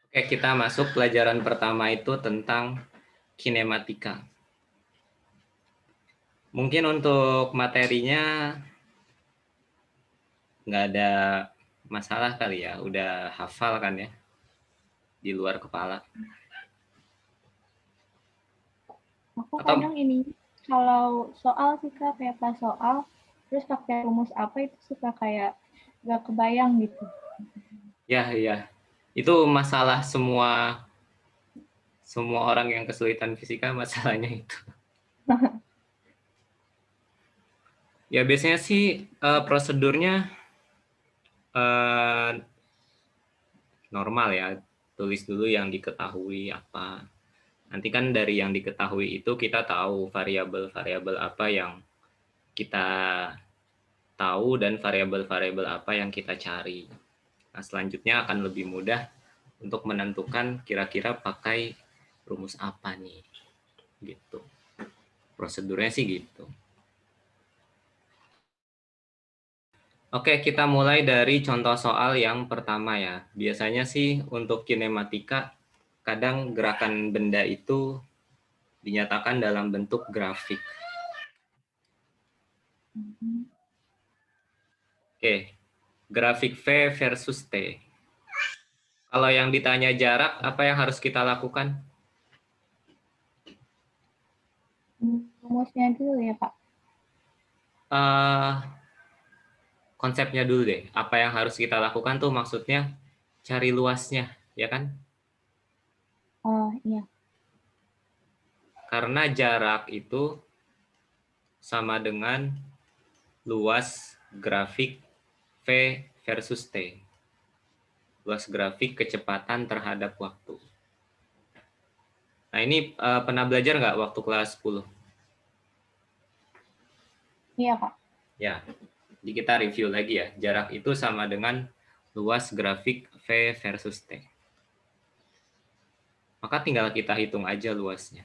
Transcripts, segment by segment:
Oke, kita masuk pelajaran pertama itu tentang kinematika. Mungkin untuk materinya nggak ada masalah kali ya, udah hafal kan ya, di luar kepala. Aku Atau kadang ini, kalau soal sih Kak, kayak pas soal, terus pakai rumus apa itu suka kayak gak kebayang gitu. ya, itu masalah semua orang yang kesulitan fisika masalahnya itu. Ya biasanya sih prosedurnya uh, normal ya, tulis dulu yang diketahui apa. Nanti kan dari yang diketahui itu kita tahu variabel-variabel apa yang kita tahu dan variabel-variabel apa yang kita cari. Nah, selanjutnya akan lebih mudah untuk menentukan kira-kira pakai rumus apa nih. Gitu. Prosedurnya sih gitu. Oke, kita mulai dari contoh soal yang pertama ya. Biasanya sih untuk kinematika kadang gerakan benda itu dinyatakan dalam bentuk grafik. Oke, grafik V versus T. Kalau yang ditanya jarak, apa yang harus kita lakukan? Rumusnya dulu ya Kak. Uh, Konsepnya dulu deh. Apa yang harus kita lakukan tuh maksudnya cari luasnya, ya kan? Oh iya. Karena jarak itu sama dengan luas grafik V versus T. Luas grafik kecepatan terhadap waktu. Nah ini pernah belajar nggak waktu kelas 10? Iya Kak. Ya, jadi kita review lagi ya. Jarak itu sama dengan luas grafik V versus T. Maka tinggal kita hitung aja luasnya.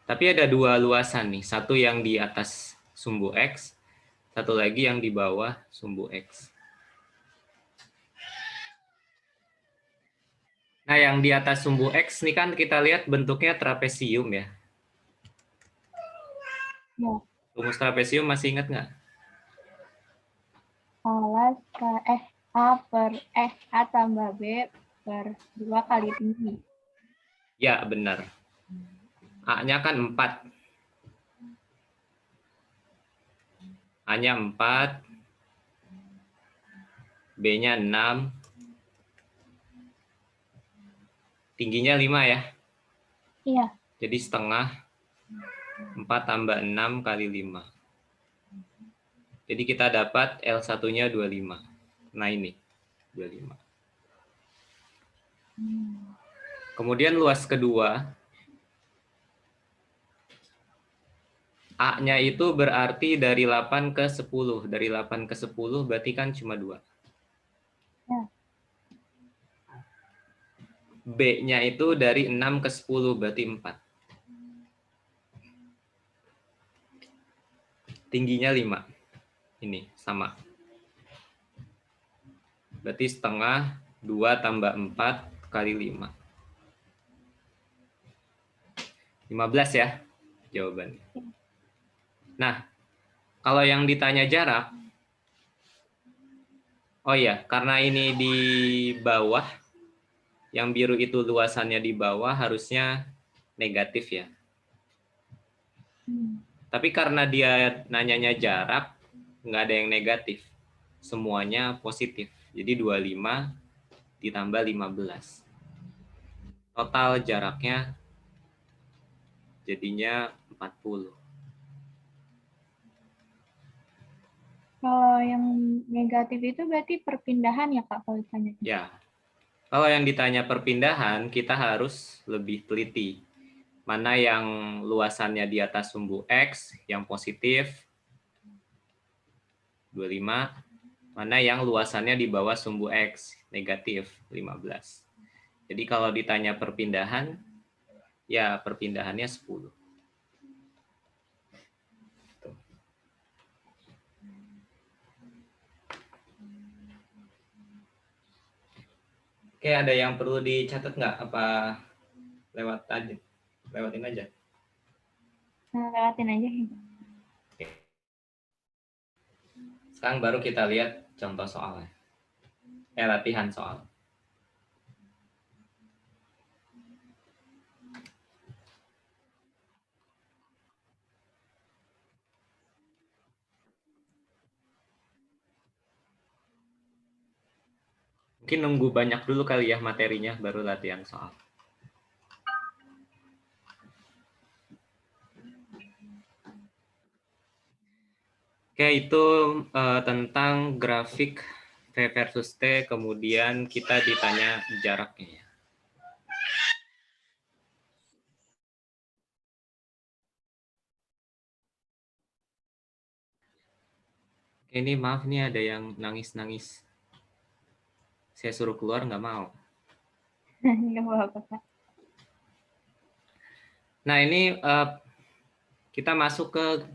Tapi ada dua luasan nih. Satu yang di atas sumbu X, satu lagi yang di bawah sumbu X. Nah, yang di atas sumbu X nih kan kita lihat bentuknya trapesium ya. Ya. Rumus trapesium masih ingat nggak? Alas A per A tambah B per 2 kali tinggi. Ya, benar. A-nya kan 4. A-nya 4, B-nya 6, tingginya 5 ya. Iya. Jadi setengah 4 tambah 6 kali 5. Jadi kita dapat L1-nya 25. Nah ini, 25. Kemudian luas kedua, A-nya itu berarti dari 8 ke 10. Dari 8 ke 10 berarti kan cuma 2. Ya. B-nya itu dari 6 ke 10 berarti 4. Tingginya 5. Ini sama. Berarti setengah 2 tambah 4 kali 5. 15 ya jawabannya. Nah, kalau yang ditanya jarak, oh iya, karena ini di bawah, yang biru itu luasannya di bawah harusnya negatif ya. Tapi karena dia nanyanya jarak, nggak ada yang negatif. Semuanya positif. Jadi 25 ditambah 15. Total jaraknya jadinya 40. Kalau yang negatif itu berarti perpindahan ya Kak kalau ditanya. Ya, kalau yang ditanya perpindahan, kita harus lebih teliti. Mana yang luasannya di atas sumbu X, yang positif, 25. Mana yang luasannya di bawah sumbu X, negatif, 15. Jadi kalau ditanya perpindahan, ya perpindahannya 10. Oke, ada yang perlu dicatat nggak? Apa lewatin aja? Lewatin aja. Oke. Sekarang baru kita lihat contoh soalnya. Latihan soal. Mungkin nunggu banyak dulu kali ya materinya, baru latihan soal. Oke, itu tentang grafik V versus T, kemudian kita ditanya jaraknya. Ini maaf nih ada yang nangis-nangis. Saya suruh keluar nggak mau. Nggak apa-apa, Kak. Nah, ini kita masuk ke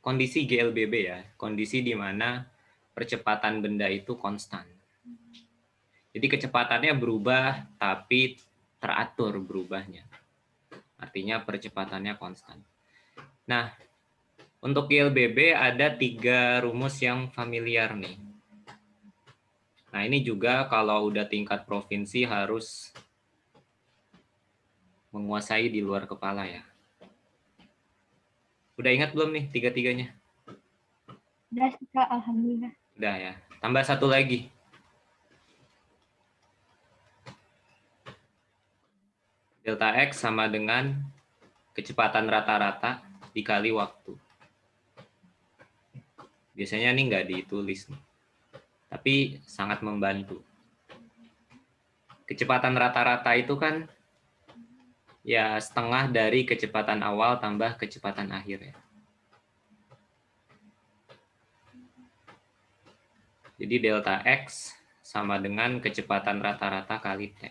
kondisi GLBB ya. Kondisi di mana percepatan benda itu konstan. Jadi kecepatannya berubah, tapi teratur berubahnya. Artinya percepatannya konstan. Nah, untuk GLBB ada 3 rumus yang familiar nih. Nah, ini juga kalau udah tingkat provinsi harus menguasai di luar kepala ya. Udah ingat belum nih 3-3-nya? Udah sih, Kak, alhamdulillah. Udah ya. Tambah satu lagi. Delta X sama dengan kecepatan rata-rata dikali waktu. Biasanya ini nggak ditulis nih. Tapi sangat membantu. Kecepatan rata-rata itu kan ya setengah dari kecepatan awal tambah kecepatan akhir ya. Jadi delta X sama dengan kecepatan rata-rata kali T.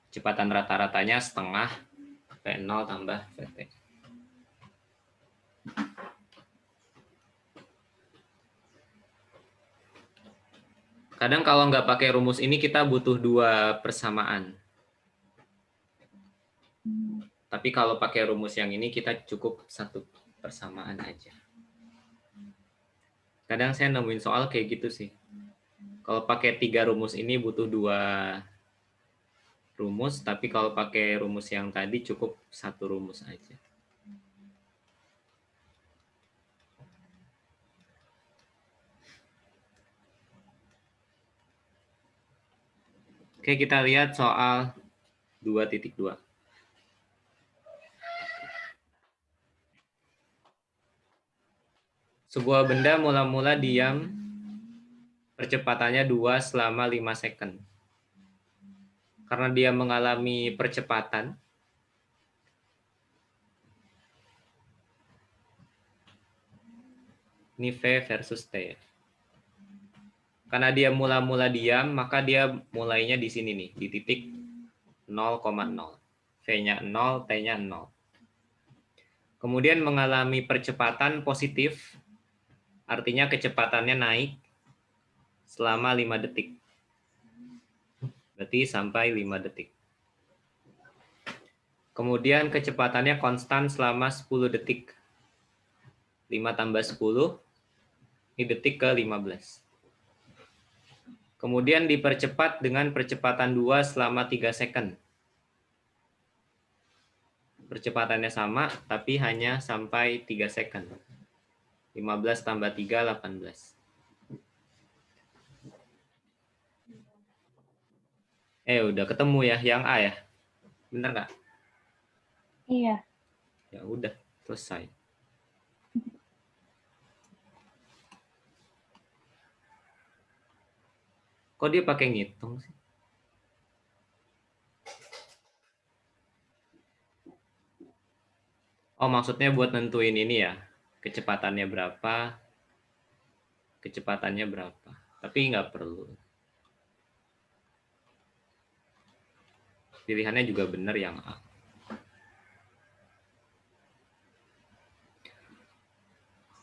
Kecepatan rata-ratanya setengah V0 tambah Vt. Kadang kalau nggak pakai rumus ini kita butuh 2 persamaan. Tapi kalau pakai rumus yang ini kita cukup 1 persamaan aja. Kadang saya nemuin soal kayak gitu sih. Kalau pakai 3 rumus ini butuh 2 rumus, tapi kalau pakai rumus yang tadi cukup 1 rumus aja. Oke, kita lihat soal 2.2. Sebuah benda mula-mula diam, percepatannya 2 selama 5 second. Karena dia mengalami percepatan, ini V versus T. Karena dia mula-mula diam, maka dia mulainya di sini nih, di titik 0,0. V-nya 0, T-nya 0. Kemudian mengalami percepatan positif, artinya kecepatannya naik selama 5 detik. Berarti sampai 5 detik. Kemudian kecepatannya konstan selama 10 detik. 5 tambah 10, ini detik ke 15. Kemudian dipercepat dengan percepatan 2 selama 3 second. Percepatannya sama, tapi hanya sampai 3 second. 15 tambah 3, 18. Udah ketemu ya, yang A ya? Bener nggak? Iya. Ya udah, selesai. Kok dia pakai ngitung sih? Oh, maksudnya buat nentuin ini ya, kecepatannya berapa, kecepatannya berapa. Tapi nggak perlu. Pilihannya juga benar yang A.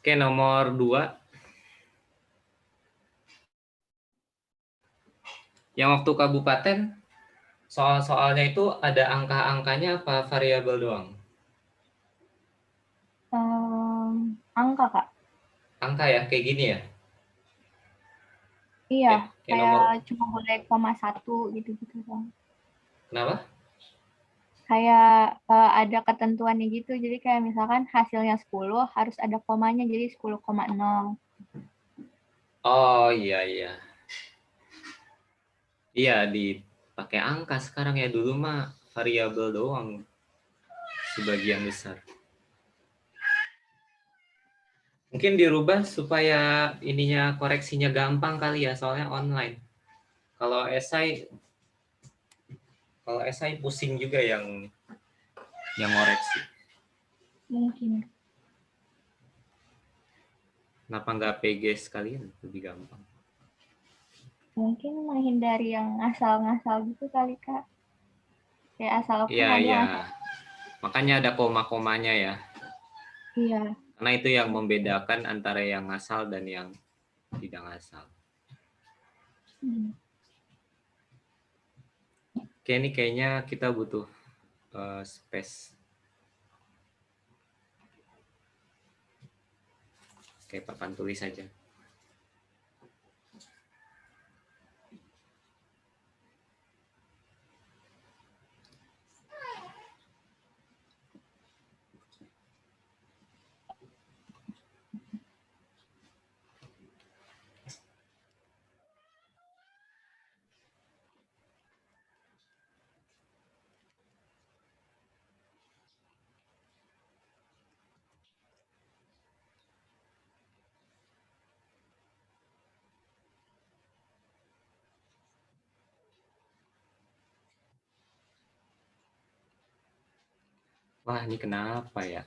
Oke, nomor 2. Yang waktu kabupaten, soal-soalnya itu ada angka-angkanya apa variabel doang? Angka, Kak. Angka ya, kayak gini ya? Iya, Kayak kayak nomor, cuma boleh koma satu gitu-gitu dong. kenapa? Kayak ada ketentuannya gitu. Jadi kayak misalkan hasilnya 10 harus ada komanya jadi 10,0. Oh iya, iya. Iya, dipakai angka sekarang ya, dulu mah variabel doang sebagian besar. Mungkin dirubah supaya ininya koreksinya gampang kali ya, soalnya online. Kalau esai, kalau esai pusing juga yang ngoreksi. Mungkin. Kenapa nggak PG sekalian, lebih gampang. Mungkin menghindari yang ngasal-ngasal gitu kali, Kak. Kayak asal kan Iya, ada iya. yang asal. Makanya ada koma-komanya ya. Iya. Karena itu yang membedakan antara yang ngasal dan yang tidak ngasal. Hmm. Oke, ini kayaknya kita butuh space. Oke, papan tulis saja. Wah, ini kenapa ya?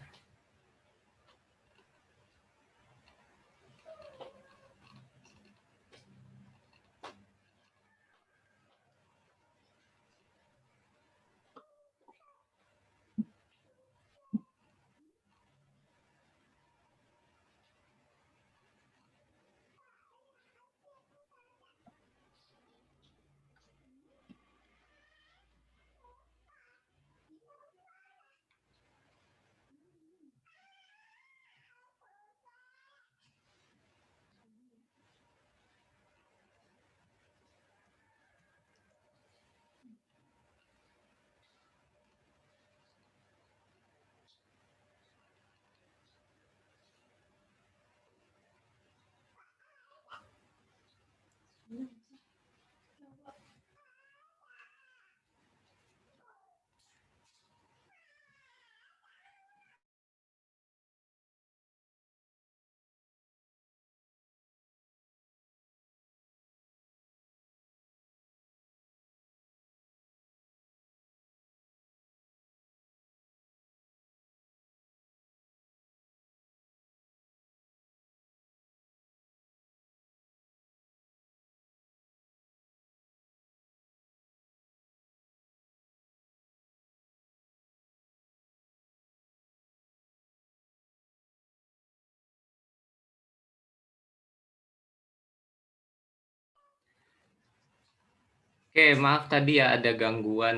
Oke, maaf tadi ya ada gangguan.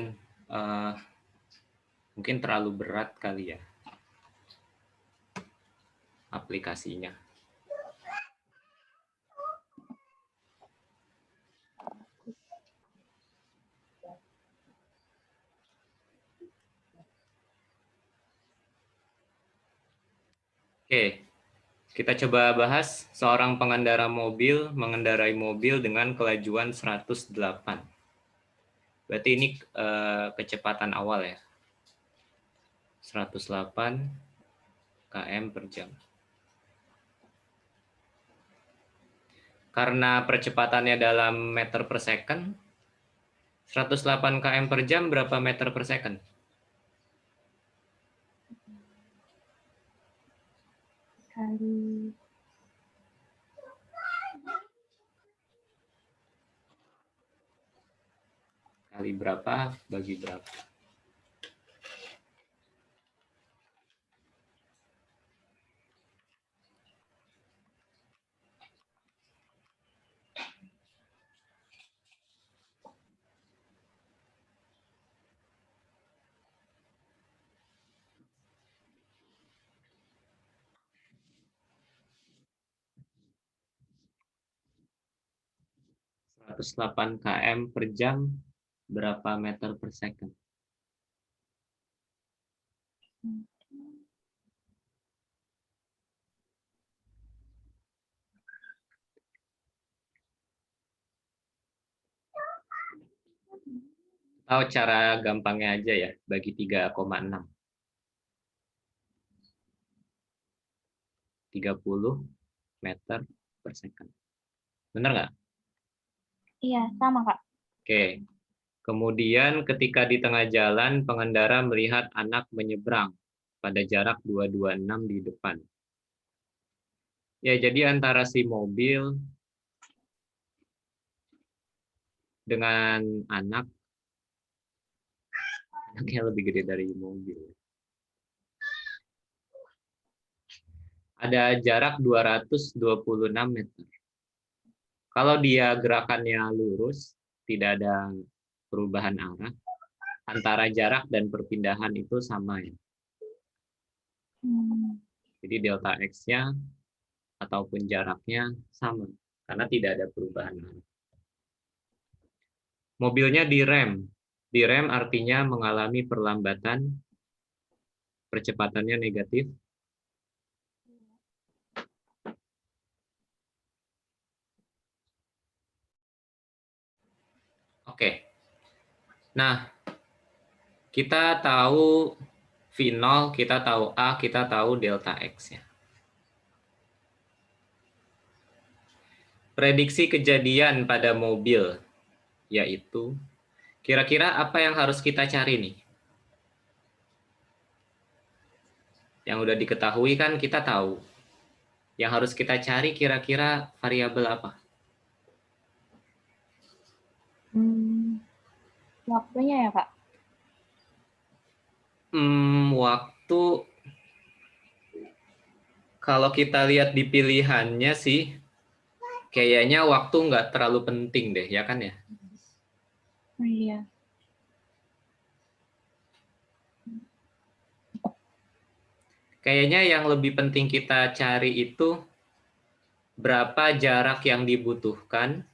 eh, Mungkin terlalu berat kali ya aplikasinya. Oke, kita coba bahas seorang pengendara mobil mengendarai mobil dengan kelajuan 108. Berarti ini kecepatan awal ya. 108 km per jam. Karena percepatannya dalam meter per second, 108 km per jam berapa meter per second? Kali Kali berapa bagi berapa? 108 km per jam berapa meter per second? Tahu cara gampangnya aja ya, bagi 3,6. 30 meter per second. Benar nggak? Iya, sama Kak. Oke. Kemudian ketika di tengah jalan, pengendara melihat anak menyeberang pada jarak 226 di depan. Ya, jadi antara si mobil dengan anaknya lebih gede dari mobil. Ada jarak 226 meter. Kalau dia gerakannya lurus, tidak ada perubahan arah, antara jarak dan perpindahan itu sama ya. Jadi delta X-nya ataupun jaraknya sama, karena tidak ada perubahan arah. Mobilnya direm. Direm artinya mengalami perlambatan, percepatannya negatif. Oke. Nah, kita tahu V0, kita tahu A, kita tahu delta X-nya. Prediksi kejadian pada mobil, yaitu kira-kira apa yang harus kita cari nih? Yang udah diketahui kan kita tahu. Yang harus kita cari kira-kira variabel apa? Waktunya ya Kak? Waktu, kalau kita lihat di pilihannya sih, kayaknya waktu nggak terlalu penting deh, ya kan ya? Oh, iya. Kayaknya yang lebih penting kita cari itu berapa jarak yang dibutuhkan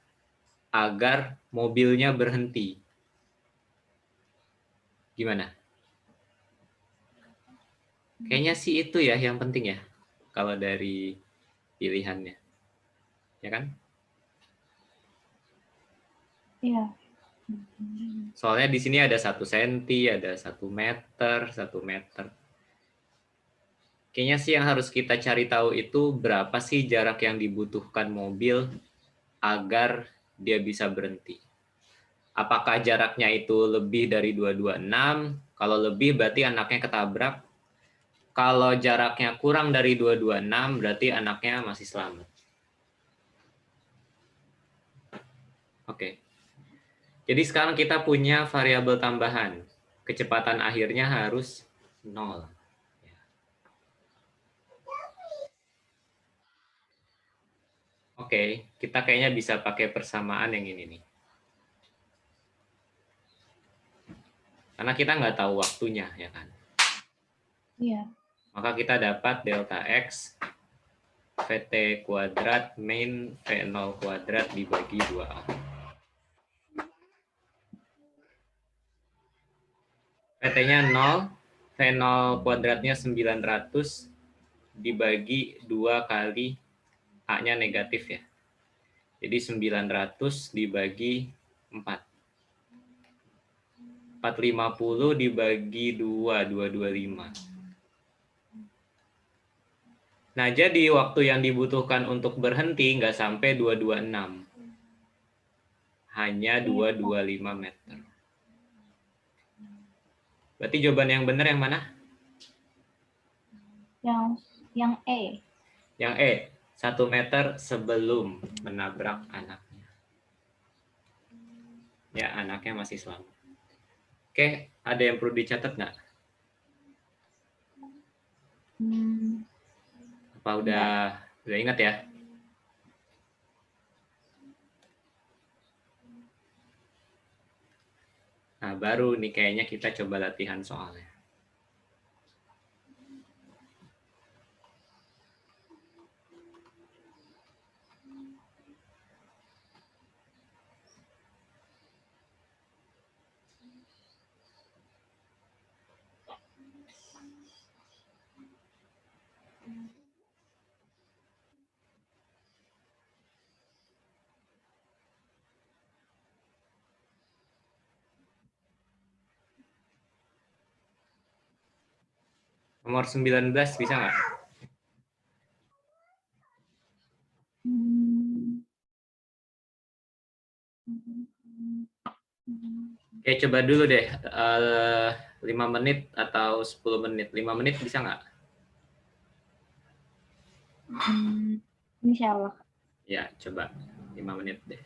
agar mobilnya berhenti. Gimana? Kayaknya sih itu ya yang penting ya, kalau dari pilihannya. Ya kan? Iya. Soalnya di sini ada 1 senti, ada 1 meter, 1 meter. Kayaknya sih yang harus kita cari tahu itu berapa sih jarak yang dibutuhkan mobil agar dia bisa berhenti. Apakah jaraknya itu lebih dari 226? Kalau lebih berarti anaknya ketabrak. Kalau jaraknya kurang dari 226 berarti anaknya masih selamat. Oke. Jadi sekarang kita punya variabel tambahan. Kecepatan akhirnya harus 0. Oke, kita kayaknya bisa pakai persamaan yang ini nih. Karena kita nggak tahu waktunya, ya kan? Iya. Maka kita dapat delta X VT kuadrat min V0 kuadrat dibagi 2A. VT-nya 0, V0 kuadratnya 900 dibagi 2 kali A-nya negatif ya. Jadi 900 dibagi 4. 450 dibagi 2, 225. Nah, jadi waktu yang dibutuhkan untuk berhenti nggak sampai 226. Hanya 225 meter. Berarti jawaban yang benar yang mana? Yang E. Yang E, 1 meter sebelum menabrak anaknya. Ya, anaknya masih selamat. Oke, ada yang perlu dicatat nggak? Apa udah ingat ya? Nah, baru nih kayaknya kita coba latihan soalnya. Nomor 19 bisa nggak? Oke, coba dulu deh. 5 menit atau 10 menit. 5 menit bisa nggak? Insya Allah. Ya, coba 5 menit deh.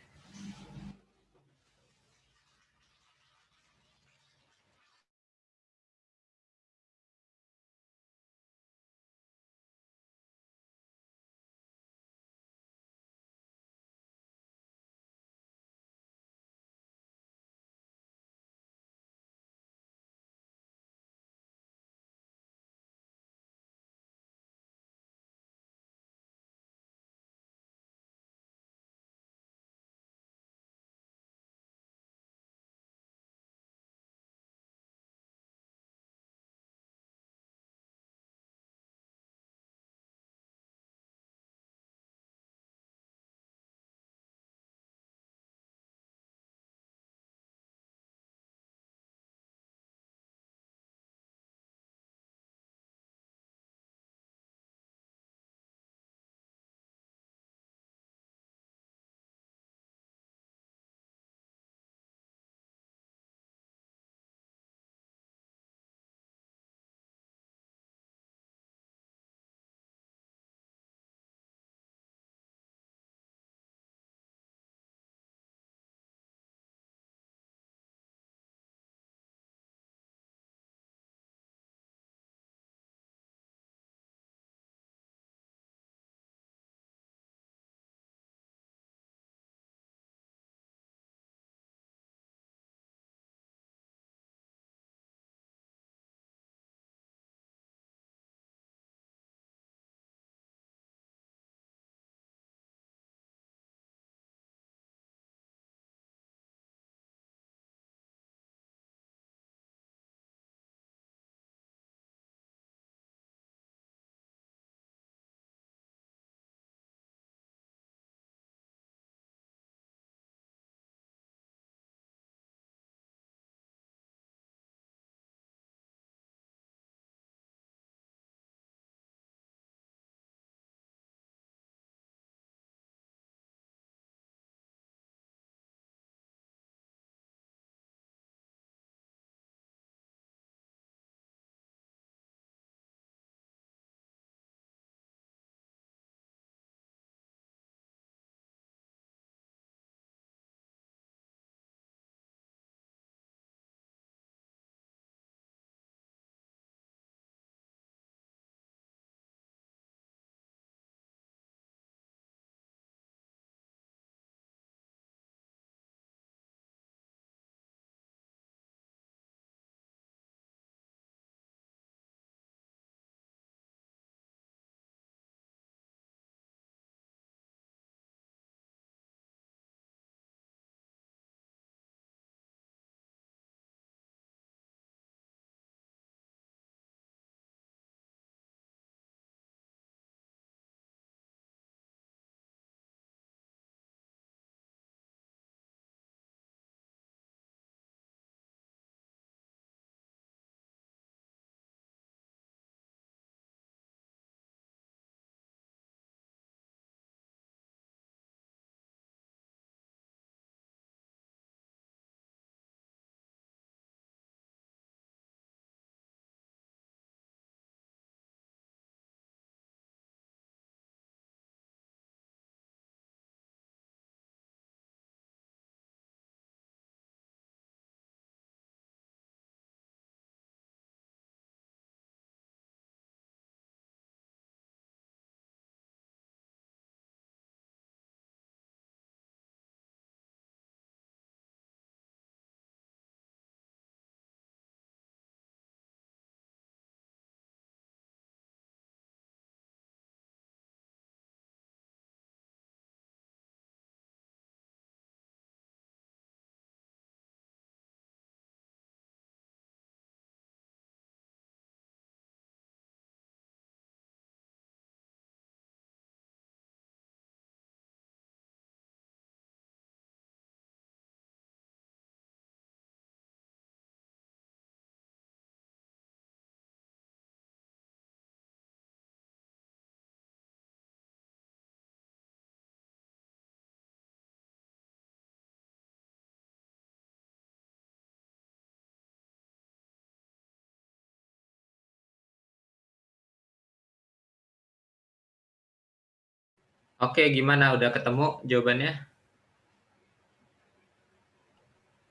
Oke, gimana? Udah ketemu jawabannya?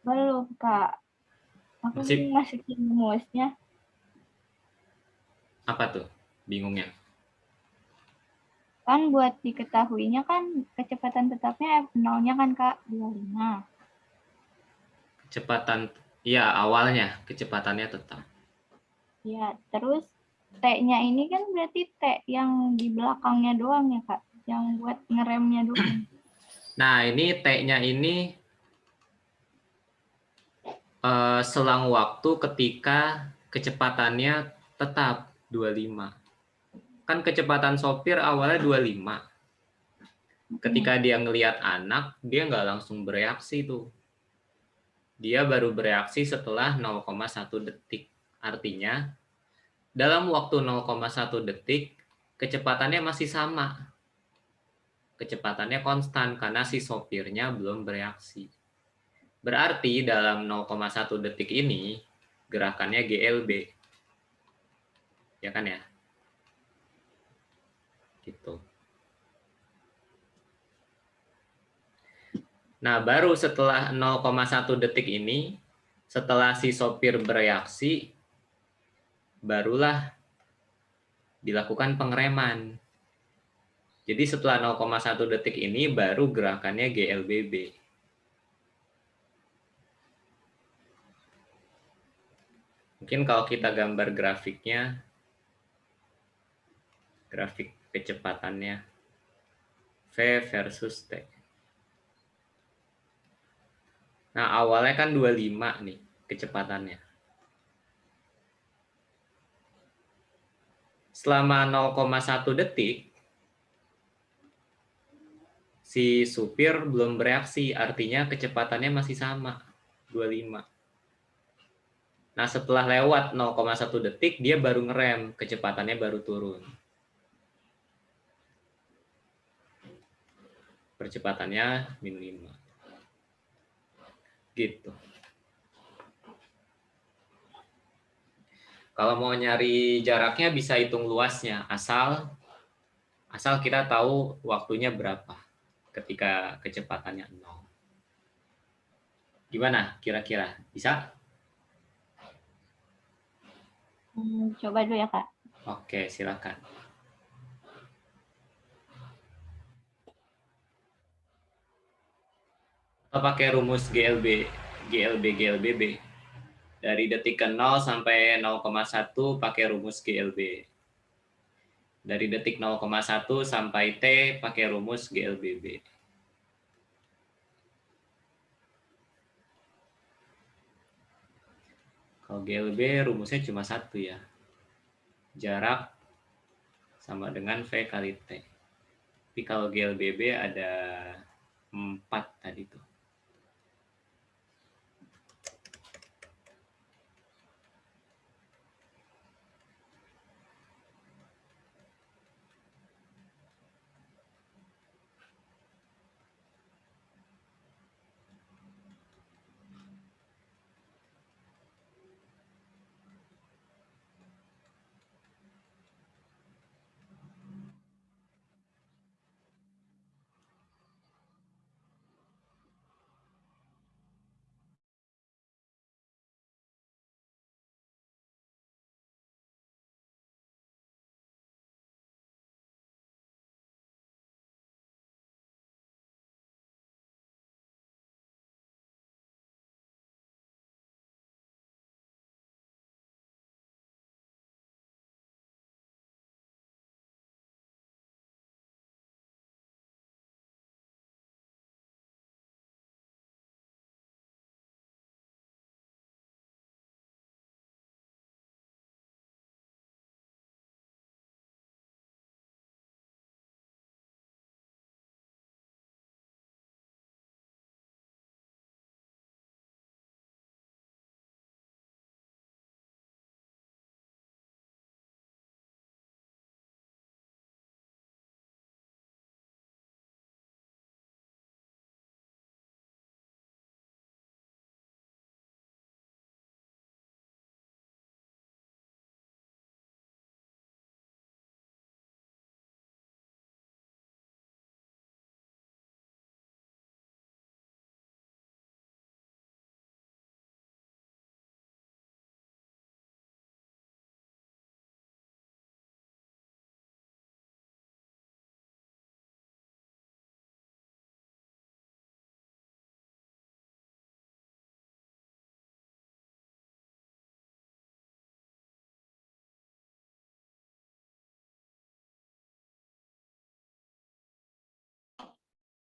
Belum, Kak. Aku Masih bingung masukin rumusnya. apa tuh? Bingungnya. Kan buat diketahuinya kan kecepatan tetapnya F0-nya kan, Kak, 25. Kecepatan, ya awalnya kecepatannya tetap. Ya, terus T-nya ini kan berarti T yang di belakangnya doang ya, Kak? Yang buat ngeremnya doang. Nah, ini T-nya ini selang waktu ketika kecepatannya tetap 25. Kan kecepatan sopir awalnya 25. Ketika dia ngelihat anak, dia nggak langsung bereaksi tuh. Dia baru bereaksi setelah 0,1 detik. Artinya, dalam waktu 0,1 detik, kecepatannya masih sama. Kecepatannya konstan karena si sopirnya belum bereaksi. Berarti dalam 0,1 detik ini, gerakannya GLB. Ya kan ya? Gitu. Nah, baru setelah 0,1 detik ini, setelah si sopir bereaksi, barulah dilakukan pengereman. Jadi setelah 0,1 detik ini baru gerakannya GLBB. Mungkin kalau kita gambar grafiknya, grafik kecepatannya V versus T. Nah, awalnya kan 25 nih kecepatannya. Selama 0,1 detik, si supir belum bereaksi, artinya kecepatannya masih sama, 25. Nah, setelah lewat 0,1 detik, dia baru ngerem, kecepatannya baru turun. Percepatannya min 5. Gitu. Kalau mau nyari jaraknya bisa hitung luasnya, asal kita tahu waktunya berapa ketika kecepatannya 0. Gimana kira-kira? Bisa? Coba dulu ya, Kak. Oke, silakan. Atau pakai rumus GLB. Dari detik ke 0 sampai 0,1 pakai rumus GLB. Dari detik 0,1 sampai T pakai rumus GLBB. Kalau GLB rumusnya cuma satu ya. Jarak sama dengan V kali T. Tapi kalau GLBB ada 4 tadi tuh.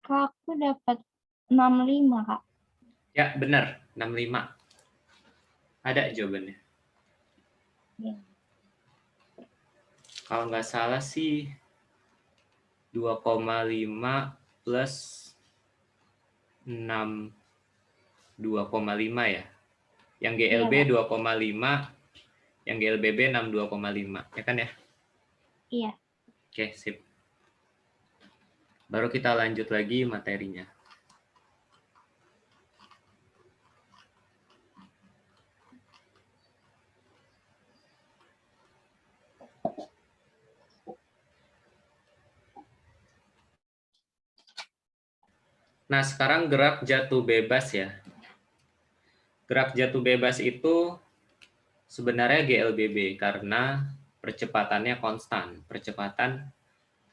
Kak, aku dapat 65, Kak. Ya, benar, 65. Ada jawabannya. Ya. Kalau nggak salah sih 2,5 plus 6, 2,5 ya. Yang Iya, GLB Kak. 2,5, yang GLBB 62,5. Ya kan ya? Iya. Oke, sip. Baru kita lanjut lagi materinya. Nah, sekarang gerak jatuh bebas ya. Gerak jatuh bebas itu sebenarnya GLBB karena percepatannya konstan. Percepatan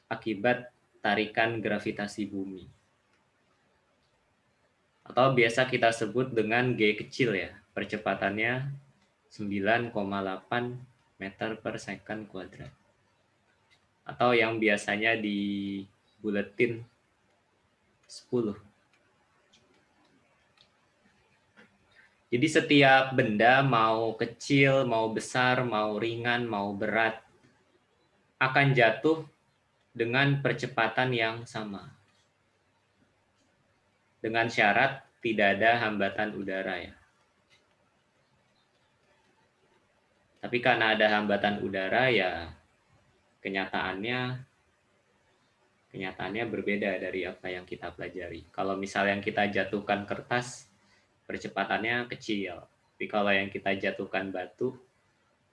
akibat tarikan gravitasi bumi. Atau biasa kita sebut dengan G kecil ya. Percepatannya 9,8 meter per second kuadrat. Atau yang biasanya di buletin 10. Jadi setiap benda mau kecil, mau besar, mau ringan, mau berat akan jatuh dengan percepatan yang sama. Dengan syarat tidak ada hambatan udara ya. Tapi karena ada hambatan udara ya kenyataannya berbeda dari apa yang kita pelajari. Kalau misalnya yang kita jatuhkan kertas, percepatannya kecil. Tapi kalau yang kita jatuhkan batu,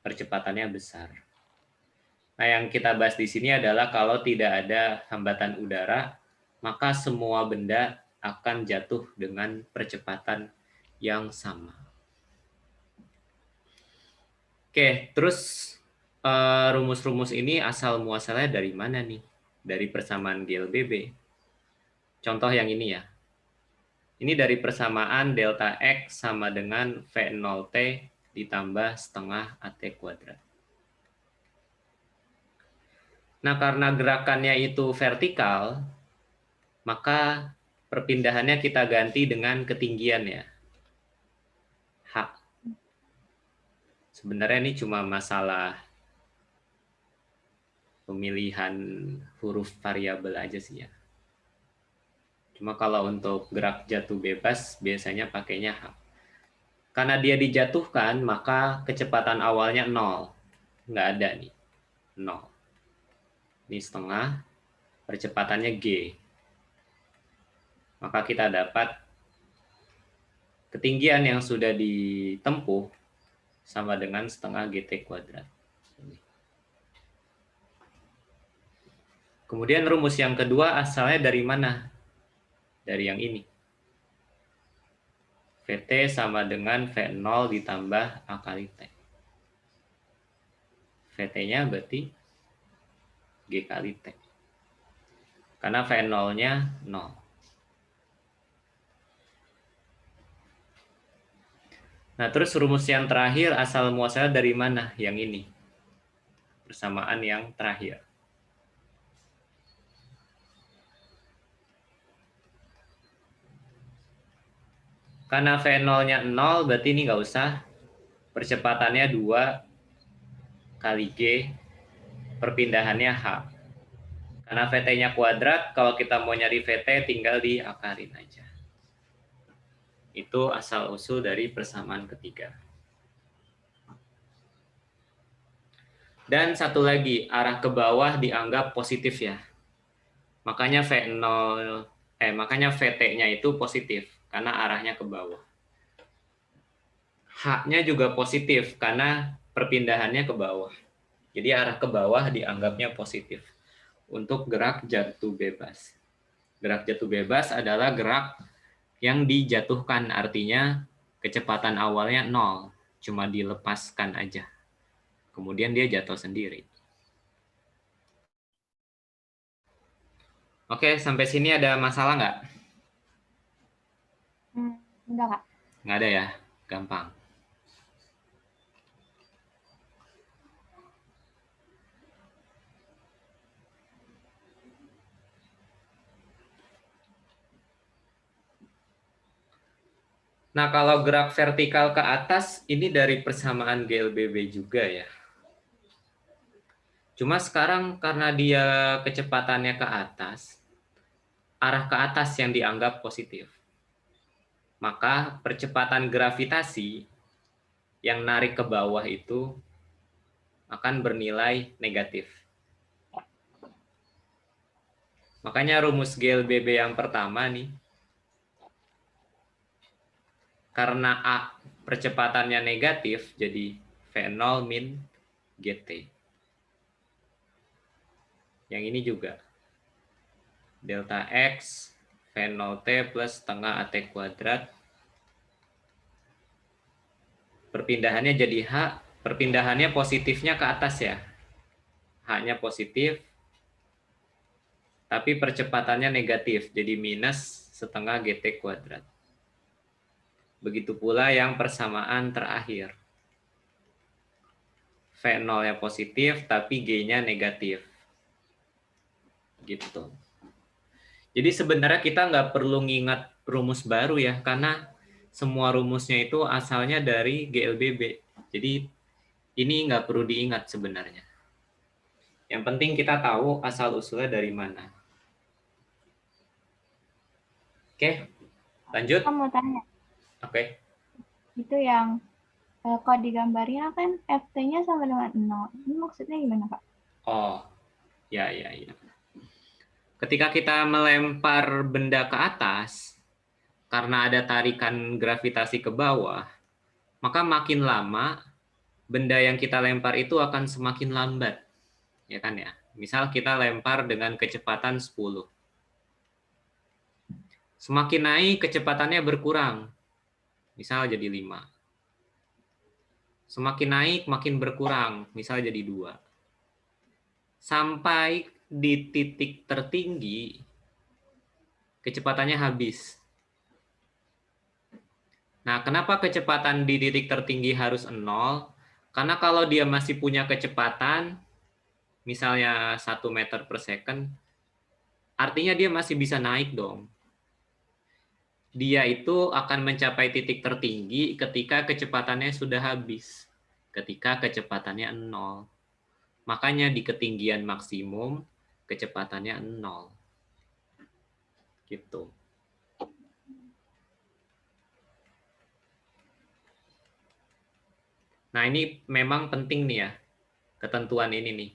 percepatannya besar. Nah, yang kita bahas di sini adalah kalau tidak ada hambatan udara, maka semua benda akan jatuh dengan percepatan yang sama. Oke, terus rumus-rumus ini asal muasalnya dari mana nih? Dari persamaan GLBB. Contoh yang ini ya. Ini dari persamaan delta X sama dengan V0T ditambah setengah AT kuadrat. Nah, karena gerakannya itu vertikal, maka perpindahannya kita ganti dengan ketinggian ya. H. Sebenarnya ini cuma masalah pemilihan huruf variabel aja sih ya. Cuma kalau untuk gerak jatuh bebas biasanya pakainya H. Karena dia dijatuhkan, maka kecepatan awalnya 0. Nggak ada nih. 0. Ini setengah, percepatannya G. Maka kita dapat ketinggian yang sudah ditempuh sama dengan setengah GT kuadrat. Kemudian rumus yang kedua asalnya dari mana? Dari yang ini. VT sama dengan V0 ditambah A kali T. VT-nya berarti G kali T. Karena V0-nya 0. Nah, terus rumus yang terakhir asal muasalnya dari mana? Yang ini. Persamaan yang terakhir. Karena V0-nya 0, berarti ini nggak usah. Percepatannya 2 kali G, perpindahannya H. Karena VT-nya kuadrat, kalau kita mau nyari VT tinggal diakarin aja. Itu asal-usul dari persamaan ketiga. Dan satu lagi, arah ke bawah dianggap positif ya. Makanya makanya VT-nya itu positif karena arahnya ke bawah. H-nya juga positif karena perpindahannya ke bawah. Jadi arah ke bawah dianggapnya positif untuk gerak jatuh bebas. Gerak jatuh bebas adalah gerak yang dijatuhkan, artinya kecepatan awalnya 0, cuma dilepaskan aja. Kemudian dia jatuh sendiri. Oke, sampai sini ada masalah nggak? Enggak, Kak. Nggak ada ya, gampang. Nah, kalau gerak vertikal ke atas, ini dari persamaan GLBB juga ya. Cuma sekarang karena dia kecepatannya ke atas, arah ke atas yang dianggap positif. Maka percepatan gravitasi yang narik ke bawah itu akan bernilai negatif. Makanya rumus GLBB yang pertama nih, karena A percepatannya negatif, jadi V0 min GT. Yang ini juga. Delta X V0T plus setengah AT kuadrat. Perpindahannya jadi H. Perpindahannya positifnya ke atas ya. H-nya positif. Tapi percepatannya negatif. Jadi minus setengah GT kuadrat. Begitu pula yang persamaan terakhir. V0-nya positif, tapi G-nya negatif. Gitu. Jadi sebenarnya kita nggak perlu ngingat rumus baru ya, karena semua rumusnya itu asalnya dari GLBB. Jadi ini nggak perlu diingat sebenarnya. Yang penting kita tahu asal-usulnya dari mana. Oke, lanjut. Kamu mau tanya, Oke. itu yang kalau di gambarnya kan FT-nya sama dengan 0. Ini maksudnya gimana, Kak? Oh, ya, ya, ya. Ketika kita melempar benda ke atas, karena ada tarikan gravitasi ke bawah, maka makin lama benda yang kita lempar itu akan semakin lambat. Ya kan ya? Misal kita lempar dengan kecepatan 10. Semakin naik kecepatannya berkurang. Misal jadi 5. Semakin naik makin berkurang, misal jadi 2. Sampai di titik tertinggi kecepatannya habis. Nah, kenapa kecepatan di titik tertinggi harus 0? Karena kalau dia masih punya kecepatan, misalnya 1 meter per second, artinya dia masih bisa naik dong. Dia itu akan mencapai titik tertinggi ketika kecepatannya sudah habis. Ketika kecepatannya 0. Makanya di ketinggian maksimum, kecepatannya 0. Gitu. Nah, ini memang penting nih ya, ketentuan ini nih.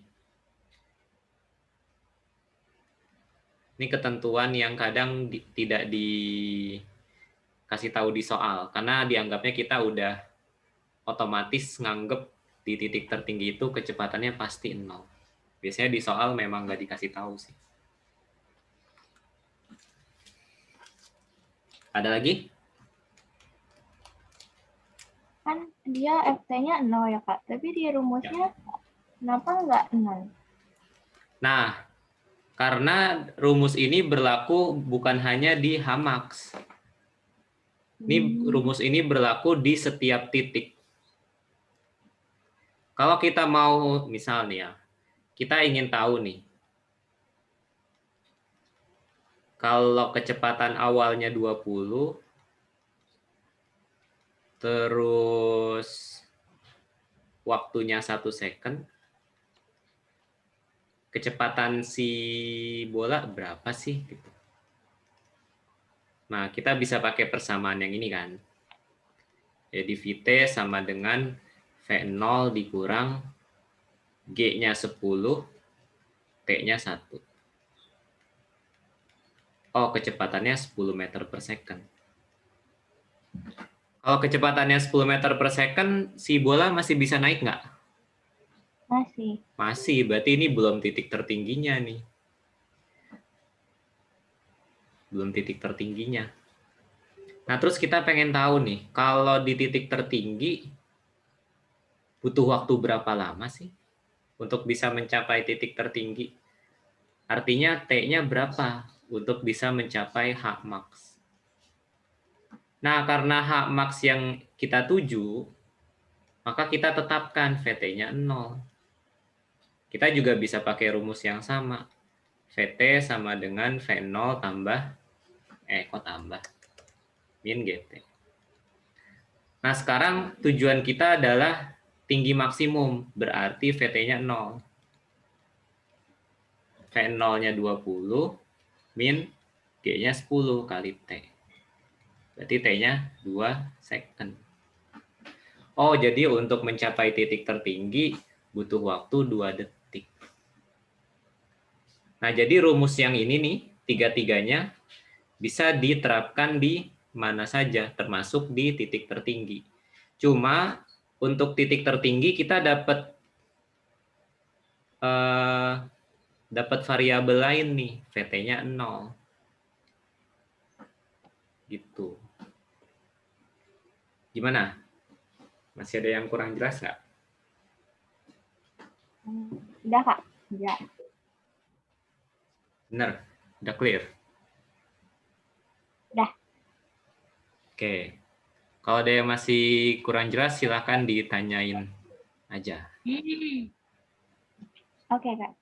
Ini ketentuan yang kadang tidak dikasih tahu di soal, karena dianggapnya kita udah otomatis nganggep di titik tertinggi itu kecepatannya pasti 0. Biasanya di soal memang nggak dikasih tahu sih. Ada lagi? Kan dia FT-nya 0 ya, Kak. Tapi di rumusnya kenapa nggak 0? Nah, karena rumus ini berlaku bukan hanya di Hamax. Ini rumus ini berlaku di setiap titik. Kalau kita mau, misalnya ya, kita ingin tahu nih, kalau kecepatan awalnya 20, terus waktunya 1 second, kecepatan si bola berapa sih? Gitu. Nah, kita bisa pakai persamaan yang ini kan. Jadi Vt sama dengan V0 dikurang G-nya 10, T-nya 1. Oh, kecepatannya 10 meter per second. Kalau kecepatannya 10 meter per second, si bola masih bisa naik nggak? Masih. Masih, berarti ini belum titik tertingginya nih. Belum titik tertingginya. Nah, terus kita pengen tahu nih, kalau di titik tertinggi, butuh waktu berapa lama sih untuk bisa mencapai titik tertinggi? Artinya T-nya berapa untuk bisa mencapai H max? Nah, karena H max yang kita tuju, maka kita tetapkan Vt-nya 0. Kita juga bisa pakai rumus yang sama. Vt sama dengan V0 tambah, kok tambah? Min GT. Nah, sekarang tujuan kita adalah tinggi maksimum, berarti VT-nya 0. V0-nya 20, min G-nya 10 kali T. Berarti T-nya 2 second. Oh, jadi untuk mencapai titik tertinggi butuh waktu 2 detik. Nah, jadi rumus yang ini nih, tiga-tiganya bisa diterapkan di mana saja, termasuk di titik tertinggi. Cuma untuk titik tertinggi kita dapat variabel lain nih, VT-nya 0. Gitu. Gimana? Masih ada yang kurang jelas nggak? Udah, Kak. Udah. Bener? Udah clear? Udah. Oke. Kalau ada yang masih kurang jelas, silahkan ditanyain aja. Oke, Kak.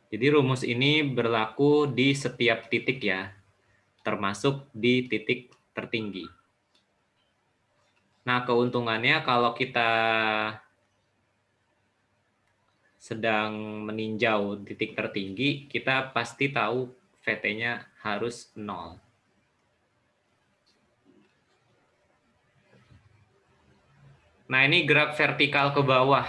Jadi rumus ini berlaku di setiap titik ya, termasuk di titik tertinggi. Nah, keuntungannya kalau kita sedang meninjau titik tertinggi, kita pasti tahu VT-nya harus 0. Nah, ini gerak vertikal ke bawah.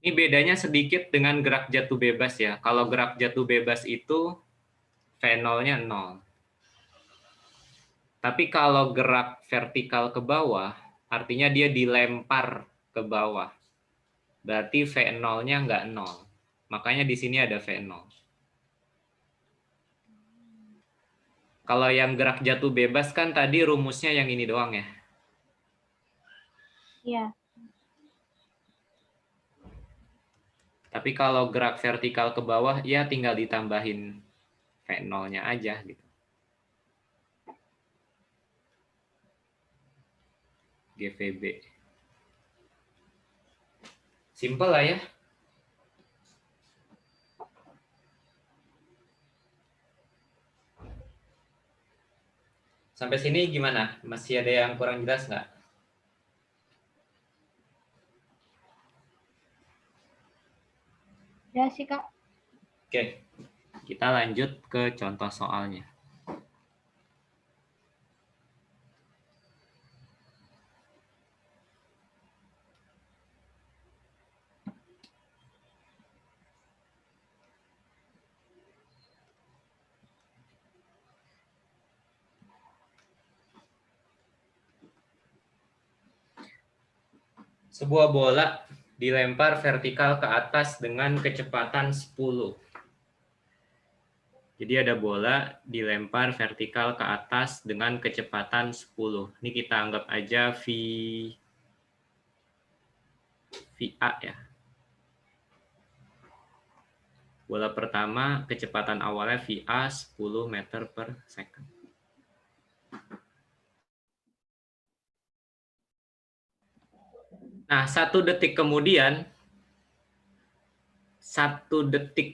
Ini bedanya sedikit dengan gerak jatuh bebas ya. Kalau gerak jatuh bebas itu V0-nya 0. Tapi kalau gerak vertikal ke bawah, artinya dia dilempar ke bawah. Berarti V0-nya nggak 0. Makanya di sini ada V0. Kalau yang gerak jatuh bebas kan tadi rumusnya yang ini doang ya. Iya. Tapi kalau gerak vertikal ke bawah, ya tinggal ditambahin V0-nya aja gitu. GVB. Simpel lah ya. Sampai sini gimana? Masih ada yang kurang jelas nggak? Udah sih, Kak. Oke, kita lanjut ke contoh soalnya. Sebuah bola dilempar vertikal ke atas dengan kecepatan 10. Jadi ada bola dilempar vertikal ke atas dengan kecepatan 10. Ini kita anggap aja VA ya. Bola pertama kecepatan awalnya VA 10 meter per second. Nah, 1 detik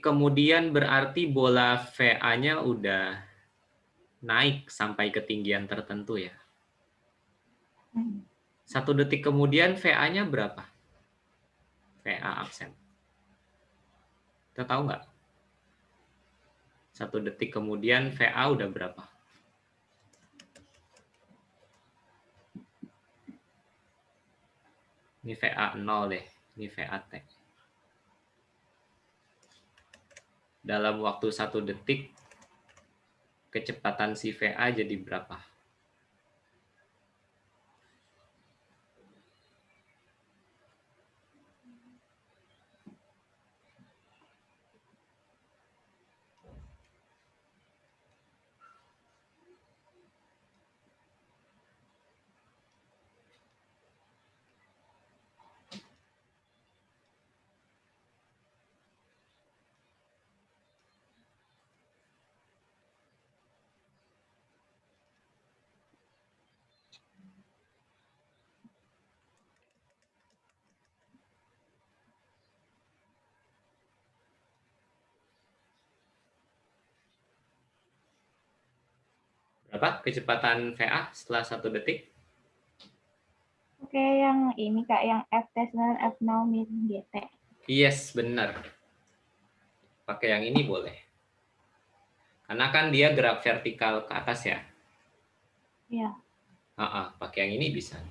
kemudian berarti bola VA-nya udah naik sampai ketinggian tertentu ya. 1 detik kemudian VA-nya berapa? VA absen. Kita tahu nggak? 1 detik kemudian VA udah berapa? Ini VA 0 deh. Ini VA T. Dalam waktu 1 detik, kecepatan si VA jadi berapa? Apa? Kecepatan VA setelah 1 detik? Oke, yang ini Kak, yang F-9 F0 min GT. Yes, benar. Pakai yang ini boleh. Karena kan dia gerak vertikal ke atas ya. Iya. Pakai yang ini bisa.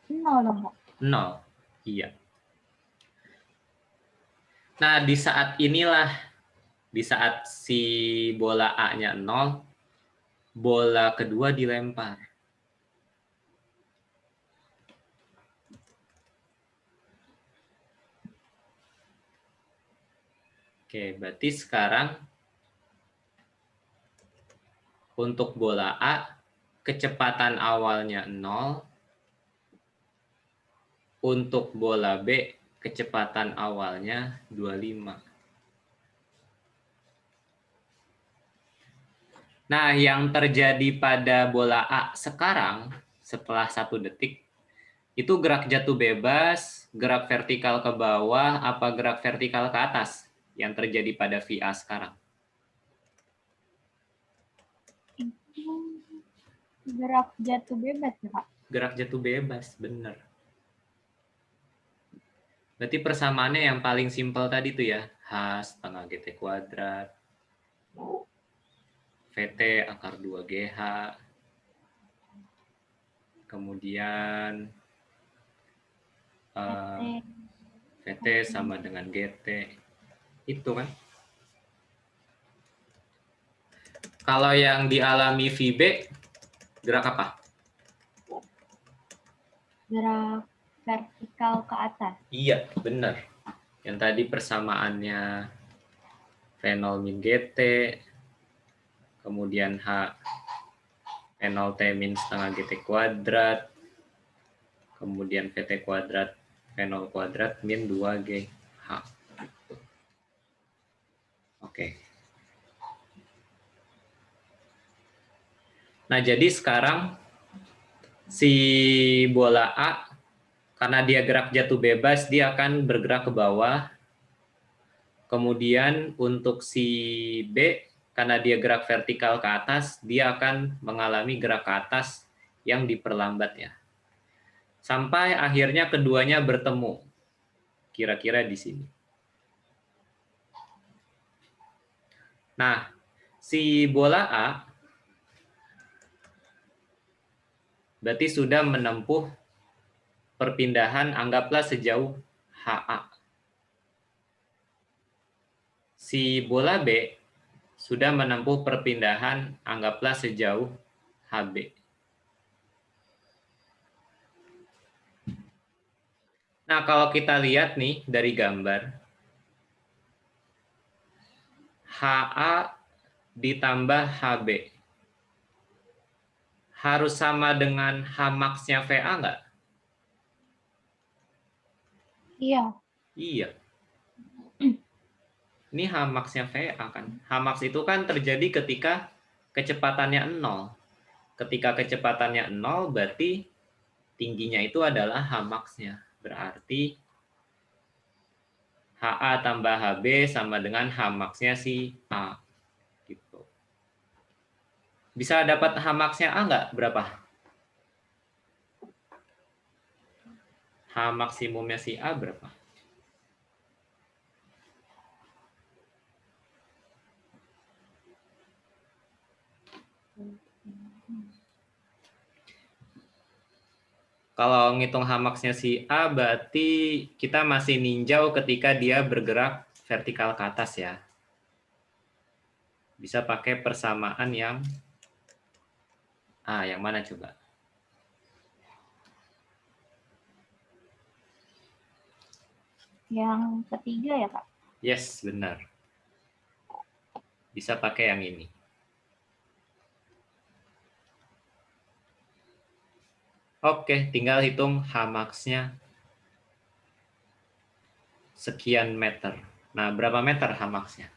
0 dong Kak. 0. Iya. Nah, di saat inilah, di saat si bola A-nya 0, bola kedua dilempar. Oke, berarti sekarang untuk bola A, kecepatan awalnya 0. Untuk bola B, kecepatan awalnya 25. Nah, yang terjadi pada bola A sekarang, setelah 1 detik, itu gerak jatuh bebas, gerak vertikal ke bawah, apa gerak vertikal ke atas yang terjadi pada VA sekarang? Itu gerak jatuh bebas ya Kak? Gerak jatuh bebas, bener. Berarti persamaannya yang paling simpel tadi tuh ya, H setengah GT kuadrat, VT akar 2GH, kemudian VT sama dengan GT. Itu kan. Kalau yang dialami VB, gerak apa? Gerak vertikal ke atas. Iya, benar. Yang tadi persamaannya V0 min GT, kemudian H V0 T min setengah GT kuadrat, kemudian VT kuadrat V0 kuadrat min 2GH. Oke. Nah, jadi sekarang si bola A, karena dia gerak jatuh bebas, dia akan bergerak ke bawah. Kemudian untuk si B, karena dia gerak vertikal ke atas, dia akan mengalami gerak ke atas yang diperlambat ya. Sampai akhirnya keduanya bertemu. Kira-kira di sini. Nah, si bola A berarti sudah menempuh perpindahan anggaplah sejauh HA. Si bola B sudah menempuh perpindahan anggaplah sejauh HB. Nah, kalau kita lihat nih dari gambar, HA ditambah HB harus sama dengan Hmax-nya VA nggak? Iya. Iya. Ini Hmax-nya VA kan. Hmax itu kan terjadi ketika kecepatannya 0. Ketika kecepatannya 0 berarti tingginya itu adalah Hmax-nya. Berarti HA tambah HB sama dengan Hmax-nya si A. Gitu. Bisa dapat Hmax-nya A nggak? Berapa? H maksimumnya si A berapa? Kalau ngitung Hmax-nya si A, berarti kita masih ninjau ketika dia bergerak vertikal ke atas ya. Bisa pakai persamaan yang yang mana coba? Yang ketiga ya Kak? Yes, benar. Bisa pakai yang ini. Oke, tinggal hitung Hmax-nya sekian meter. Nah, berapa meter Hmax-nya?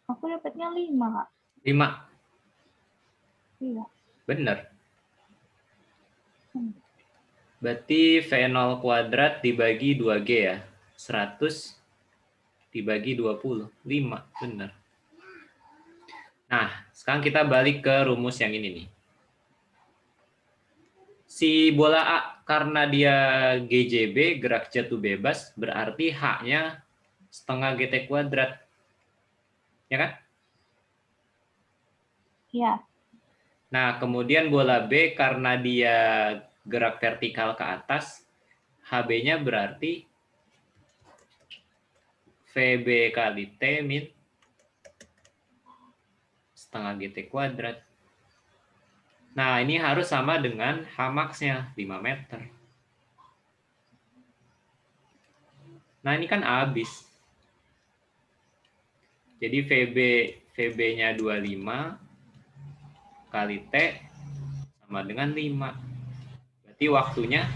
Aku dapatnya 5, Kak. 5. Iya. Bener. Berarti V0 kuadrat dibagi 2G ya. 100 dibagi 20. 5. Bener. Nah, sekarang kita balik ke rumus yang ini nih. Si bola A karena dia GJB, gerak jatuh bebas, berarti H-nya setengah GT kuadrat. Ya kan? Iya. Nah, kemudian bola B karena dia gerak vertikal ke atas, HB-nya berarti VB kali T min setengah GT kuadrat. Nah, ini harus sama dengan Hmax-nya 5 meter. Nah, ini kan habis. Jadi VB-nya 25 kali T sama dengan 5. Berarti waktunya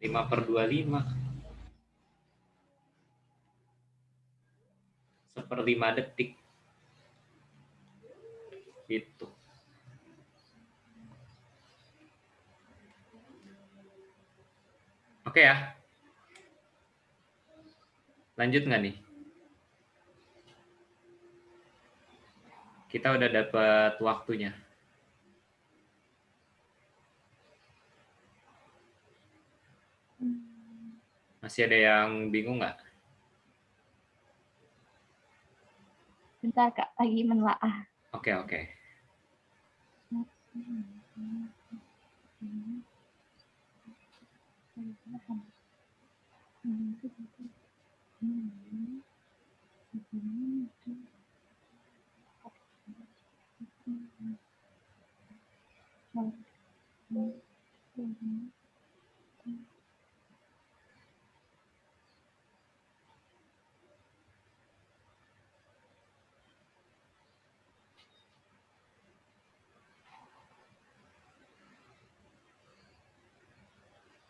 5/25. 1/5 detik. Gitu. Oke ya. Lanjut nggak nih? Kita udah dapat waktunya. Masih ada yang bingung nggak? Bentar, Kak. Lagi menelaah. Oke.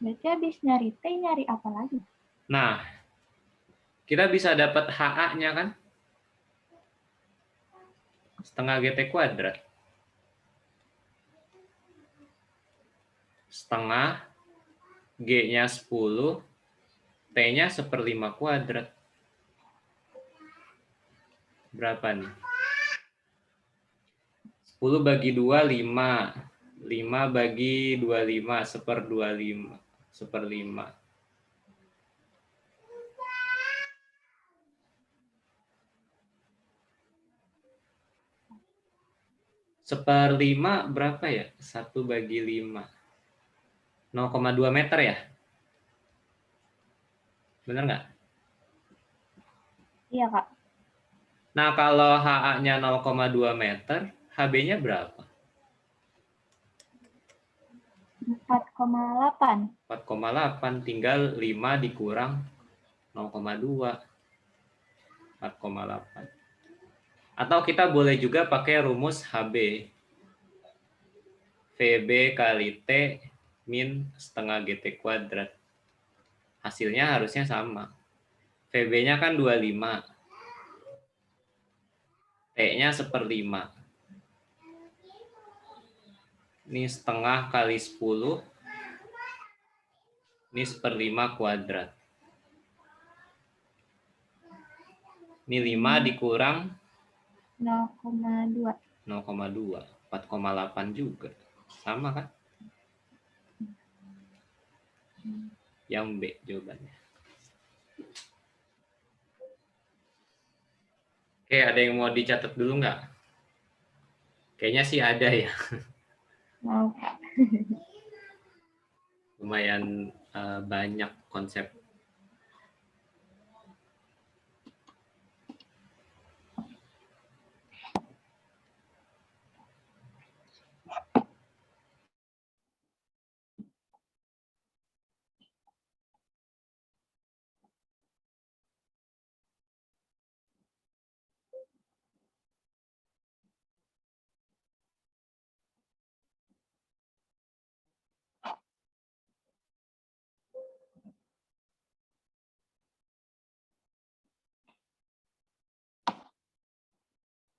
Berarti habis nyari T, nyari apa lagi? Nah, kita bisa dapat HA-nya kan? Setengah GT kuadrat. Setengah, G-nya 10, T-nya 1/5 kuadrat. Berapa nih? 10 bagi 2, 5. 5 bagi 25, 1/25. 1/5. 1/5 berapa ya? 1 bagi 5. 0,2 meter ya? Bener nggak? Iya, Kak. Nah, kalau HA-nya 0,2 meter, HB-nya berapa? 4,8. 4,8. Tinggal 5 dikurang 0,2. 4,8. Atau kita boleh juga pakai rumus HB. VB kali T min setengah GT kuadrat. Hasilnya harusnya sama. VB-nya kan 25. T-nya 1/5. Ini setengah kali 10. Ini 1/5 kuadrat. Ini 5 dikurang 0,2. 0,2. 4,8 juga. Sama kan? Yang B jawabannya. Oke, ada yang mau dicatat dulu nggak? Kayaknya sih ada ya. Mau, Kak. Lumayan banyak konsep.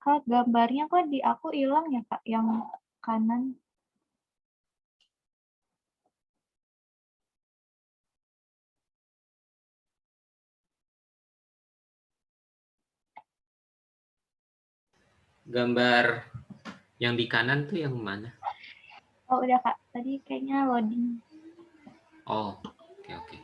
Kak, gambarnya kok di aku hilang ya, Kak, yang kanan? Gambar yang di kanan tuh yang mana? Oh, udah, Kak. Tadi kayaknya loading. Oh, oke oke.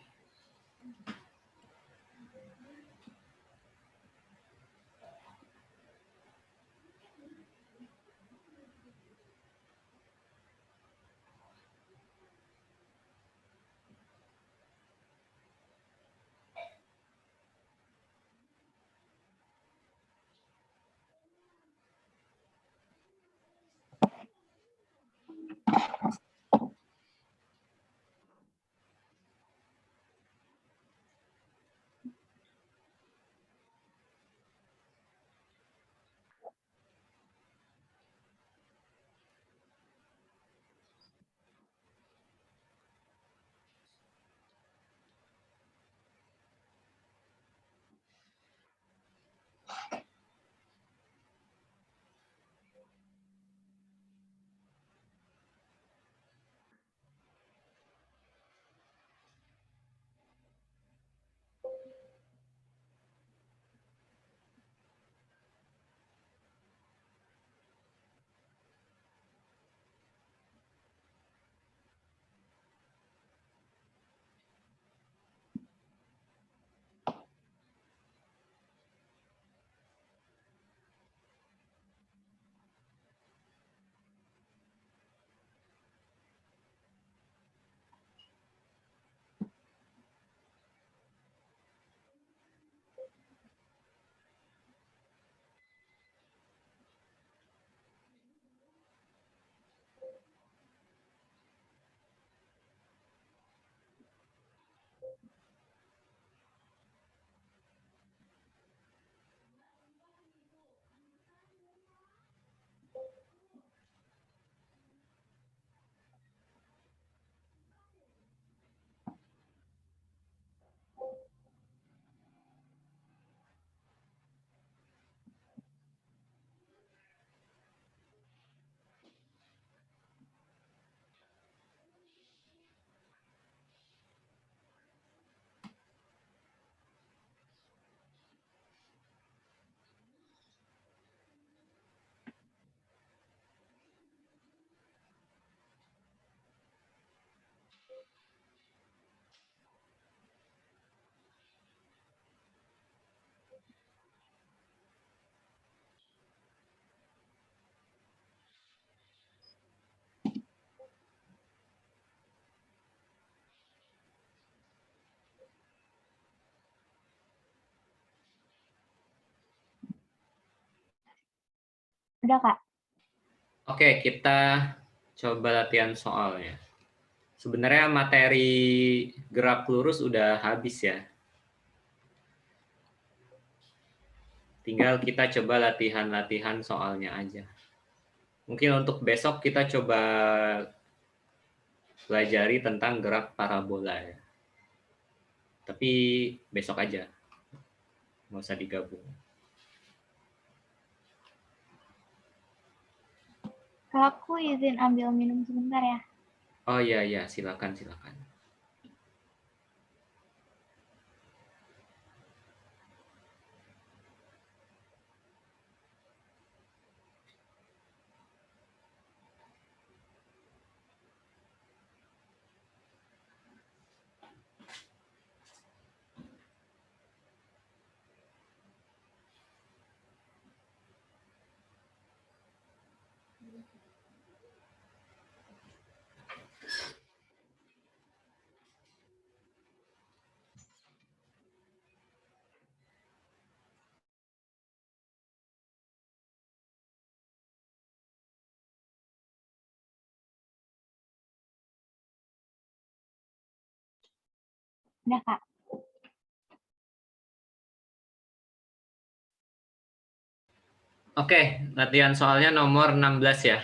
Udah, Kak? Oke, kita coba latihan soalnya. Sebenarnya materi gerak lurus udah habis ya. Tinggal kita coba latihan-latihan soalnya aja. Mungkin untuk besok kita coba pelajari tentang gerak parabola ya. Tapi besok aja, nggak usah digabung. Kak, aku izin ambil minum sebentar ya. Oh iya iya, silakan silakan. Udah, Kak? Oke, latihan soalnya nomor 16 ya.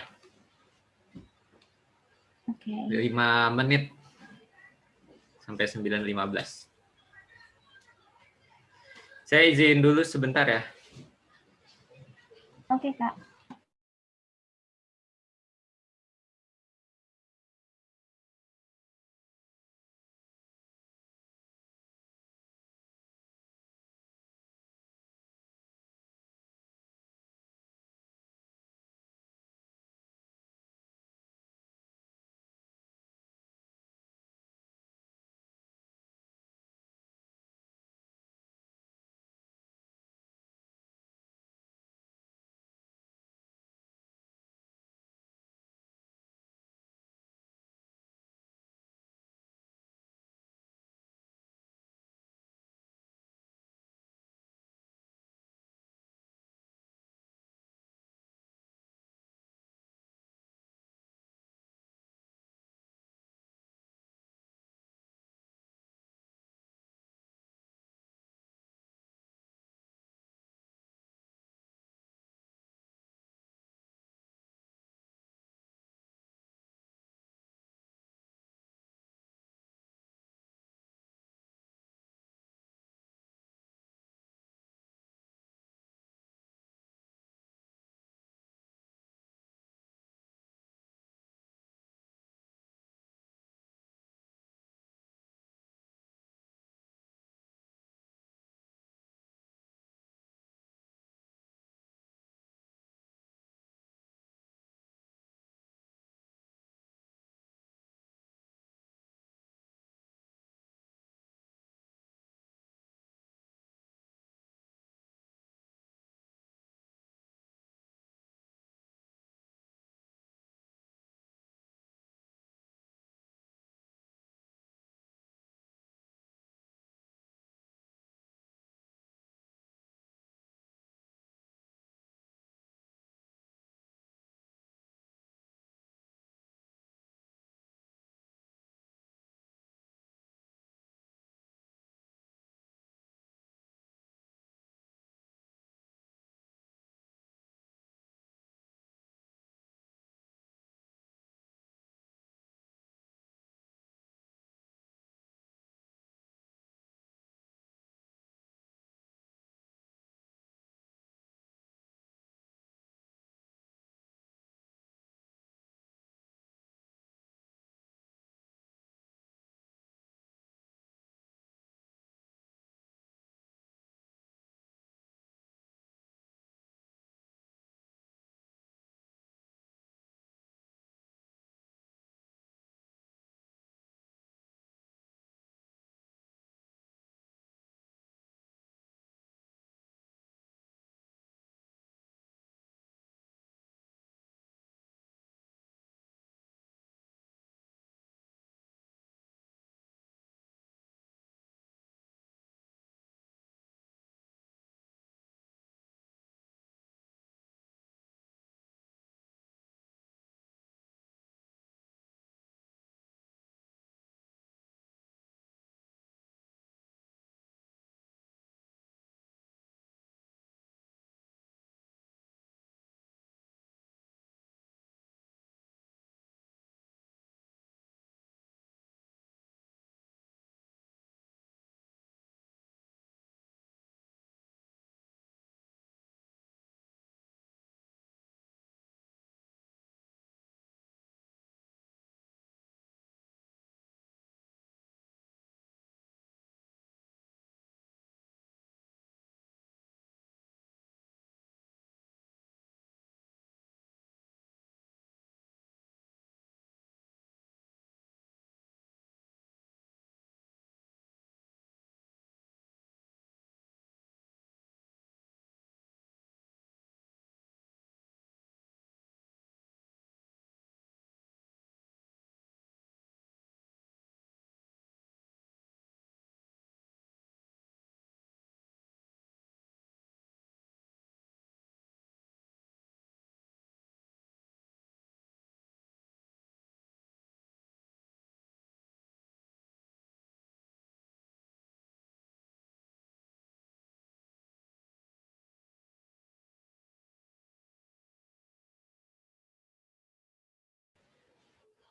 Oke. 5 menit sampai 9.15. Saya izin dulu sebentar ya. Oke, Kak.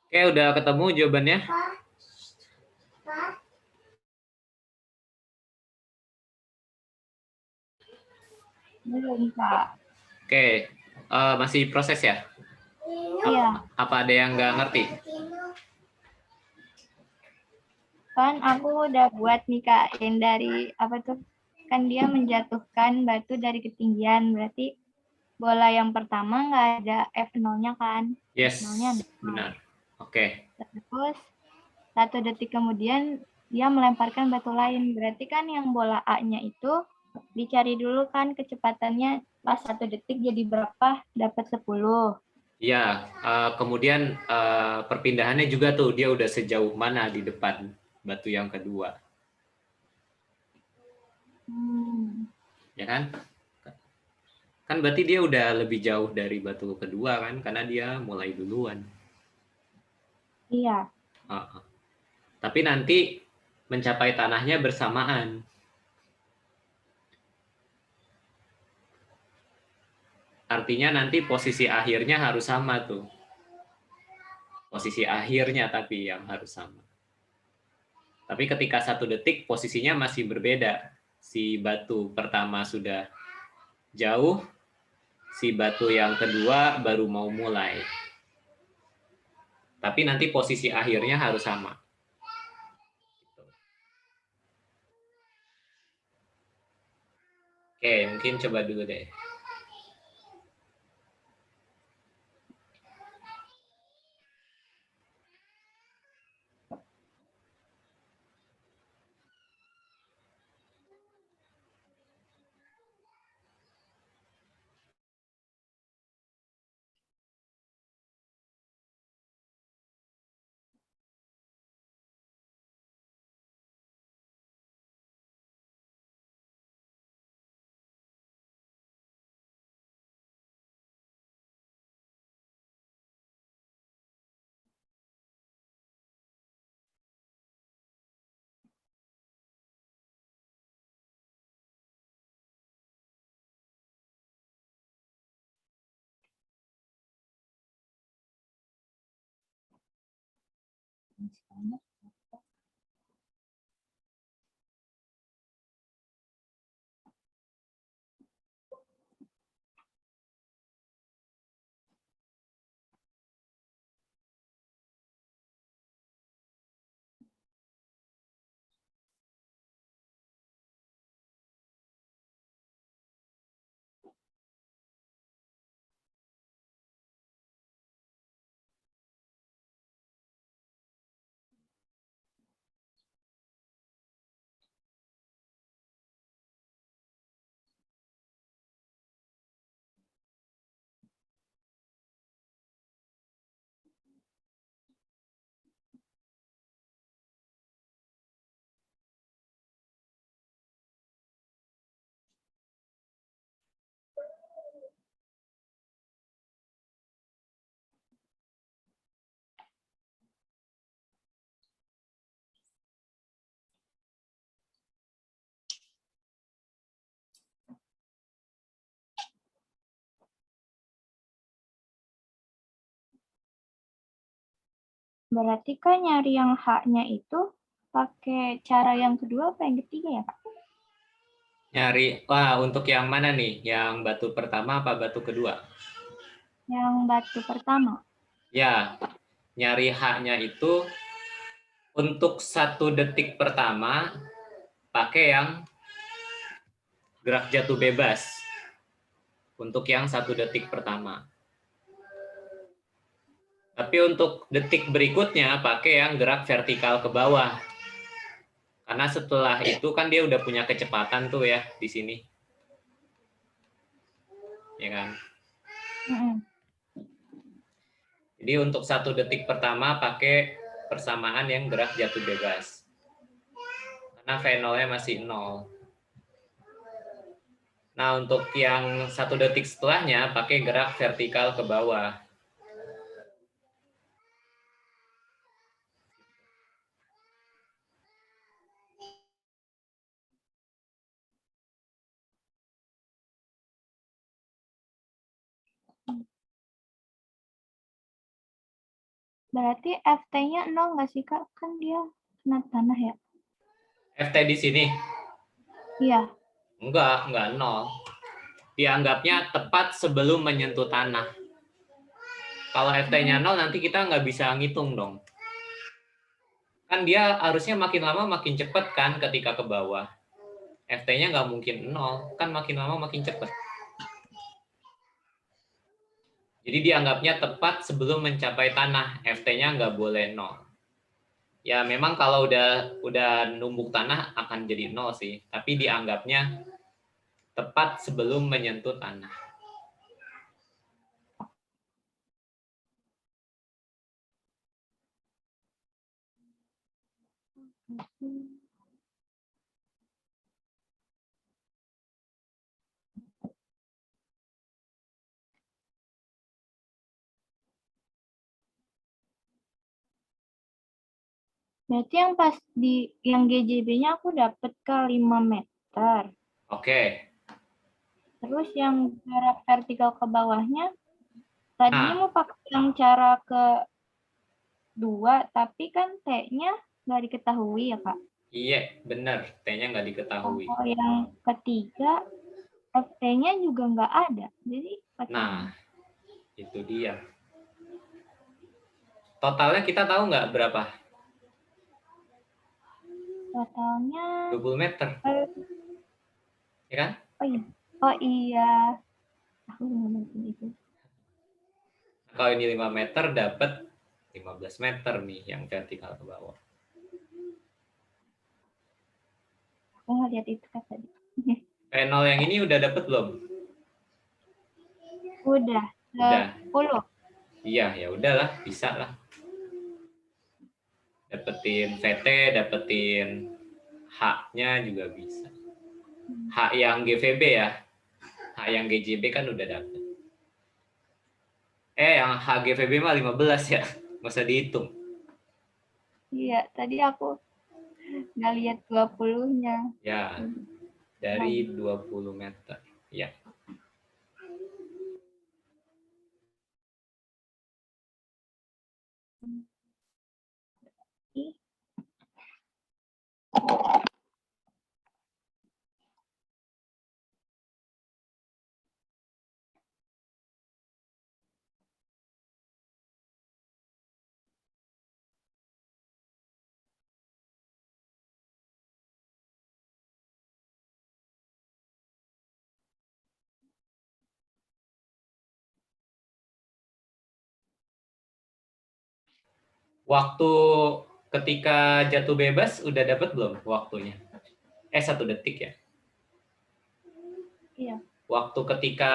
Oke, udah ketemu jawabannya? Belum, Kak. Oke, masih proses ya? Iya. Apa ada yang nggak ngerti? Kan aku udah buat nih Kak, yang dari apa tuh? Kan dia menjatuhkan batu dari ketinggian, berarti bola yang pertama nggak ada F0-nya kan? Yes, F0-nya 0. benar. Oke. Terus 1 detik kemudian dia melemparkan batu lain. Berarti kan yang bola A-nya itu dicari dulu kan kecepatannya pas 1 detik jadi berapa? Dapat 10. Ya, kemudian perpindahannya juga tuh dia udah sejauh mana di depan batu yang kedua, ya kan? Kan berarti dia udah lebih jauh dari batu kedua kan, karena dia mulai duluan. Iya. Tapi nanti mencapai tanahnya bersamaan. Artinya nanti posisi akhirnya harus sama tuh. Posisi akhirnya tapi yang harus sama. Tapi ketika 1 detik posisinya masih berbeda. Si batu pertama sudah jauh, si batu yang kedua baru mau mulai. Tapi nanti posisi akhirnya harus sama. Oke, mungkin coba dulu deh. Berarti kan nyari yang H-nya itu pakai cara yang kedua apa yang ketiga ya, Kak? Nyari, untuk yang mana nih? Yang batu pertama apa batu kedua? Yang batu pertama. Ya, nyari H-nya itu untuk 1 detik pertama pakai yang gerak jatuh bebas. Untuk yang 1 detik pertama. Tapi untuk detik berikutnya pakai yang gerak vertikal ke bawah. Karena setelah itu kan dia udah punya kecepatan tuh ya di sini. Ya kan? Jadi untuk 1 detik pertama pakai persamaan yang gerak jatuh bebas. Karena V0-nya masih 0. Nah, untuk yang 1 detik setelahnya pakai gerak vertikal ke bawah. Berarti FT-nya 0 nggak sih, Kak? Kan dia kena tanah ya? FT di sini? Iya. Enggak 0. dianggapnya tepat sebelum menyentuh tanah. Kalau FT-nya 0 nanti kita nggak bisa ngitung dong. Kan dia harusnya makin lama makin cepat kan ketika ke bawah. FT-nya nggak mungkin 0, kan makin lama makin cepat. Jadi dianggapnya tepat sebelum mencapai tanah, FT-nya nggak boleh 0. Ya memang kalau udah numbuk tanah akan jadi 0 sih, tapi dianggapnya tepat sebelum menyentuh tanah. Berarti yang pas di yang GJB-nya aku dapat ke 5 meter. Oke. Terus yang jarak vertikal ke bawahnya, tadinya Nah, mau pakai yang cara ke 2, tapi kan T-nya nggak diketahui ya, Kak. iya benar, T-nya nggak diketahui. Kalau yang ketiga, FT-nya juga nggak ada. Jadi, Nah, itu dia. Totalnya kita tahu nggak berapa? totalnya 20 meter, ya kan? oh iya. Oh iya. Aku nggak itu. Kalau ini 5 meter dapat 15 meter nih yang vertikal ke bawah. Aku ngeliat itu kan tadi. P0 yang ini udah dapat belum? Udah. Udah. 10. Iya, ya udahlah, bisa lah. Dapetin VT, dapetin H-nya juga bisa. H yang GVB ya. H yang GJB kan udah dapet. Yang HGVB mah 15 ya. Nggak usah dihitung. Iya, tadi aku nggak lihat 20-nya. Ya, dari 20 meter. Ya. Waktu ketika jatuh bebas udah dapat belum waktunya? 1 detik ya. Iya. Waktu ketika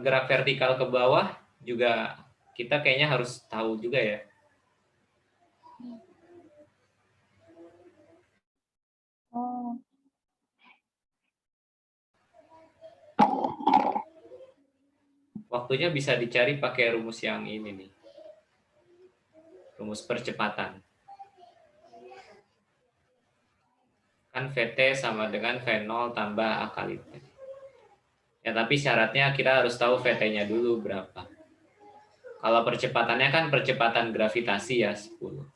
gerak vertikal ke bawah juga kita kayaknya harus tahu juga ya. Oh. Waktunya bisa dicari pakai rumus yang ini nih. Rumus percepatan. Kan VT sama dengan V0 tambah A kali T. Ya tapi syaratnya kita harus tahu VT-nya dulu berapa. Kalau percepatannya kan percepatan gravitasi ya 10.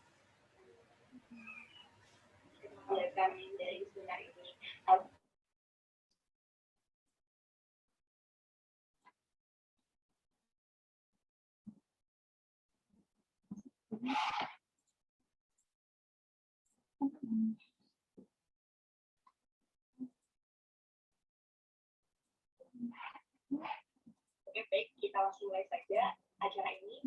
Oke, baik. Kita langsung mulai saja acara ini.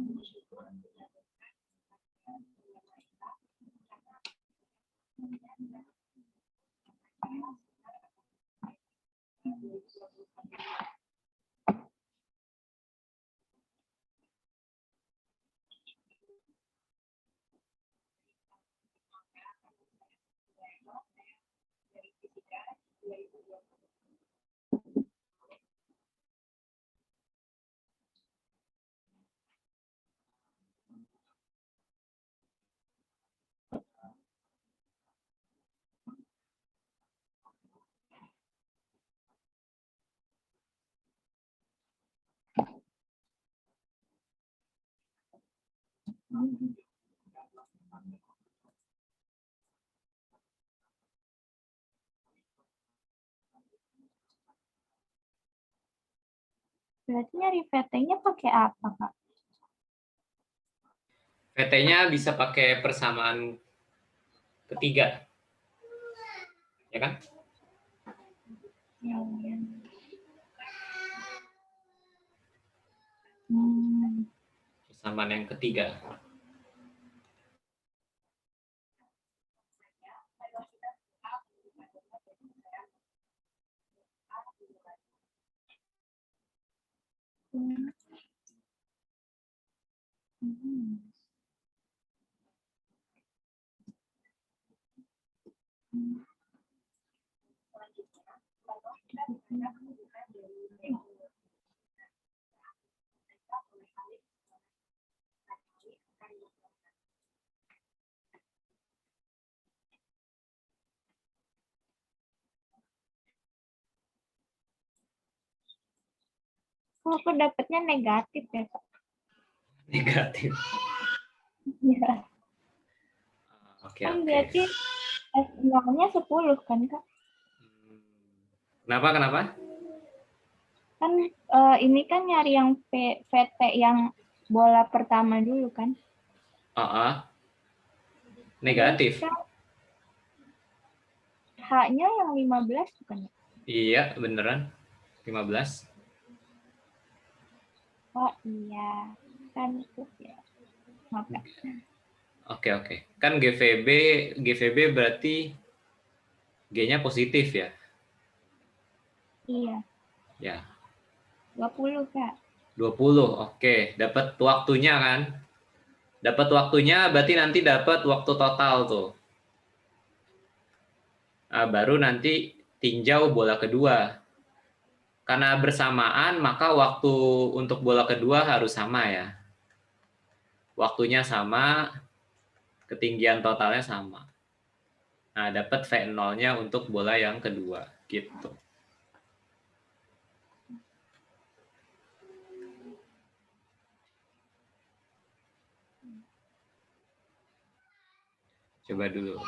Berarti nyari VT-nya pakai apa, Kak? VT-nya bisa pakai persamaan ketiga. Ya kan? Ya. Hmm. Persamaan yang ketiga. Hmm. Oh, aku dapatnya negatif ya, Kak? Negatif. Iya. Oke, Kan oke. berarti S0-nya 10 kan, Kak? Kenapa? Kan ini kan nyari yang VT yang bola pertama dulu kan? Terus Negatif. kan H-nya yang 15 bukan ya? Iya, beneran. 15. Oh iya, kan itu ya. Maaf, Kak. Oke. Kan GVB berarti G-nya positif ya? Iya, Ya, 20, Kak. 20. Oke, dapat waktunya kan? Dapat waktunya berarti nanti dapat waktu total tuh. Nah, baru nanti tinjau bola kedua. Karena bersamaan, maka waktu untuk bola kedua harus sama ya. Waktunya sama, ketinggian totalnya sama. Nah, dapat V0-nya untuk bola yang kedua, gitu. Coba dulu.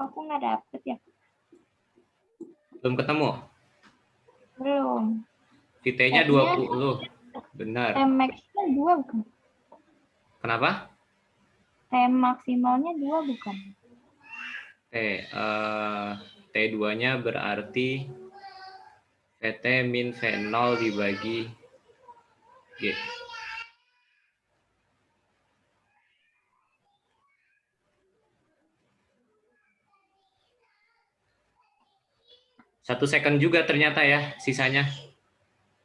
Aku nggak dapet ya. Belum ketemu? Belum. VT-nya T-nya 20. Benar. T-max-nya 2 bukan? Kenapa? T-maksimalnya 2 bukan? T2-nya berarti VT min V0 dibagi G. Satu second juga ternyata ya sisanya.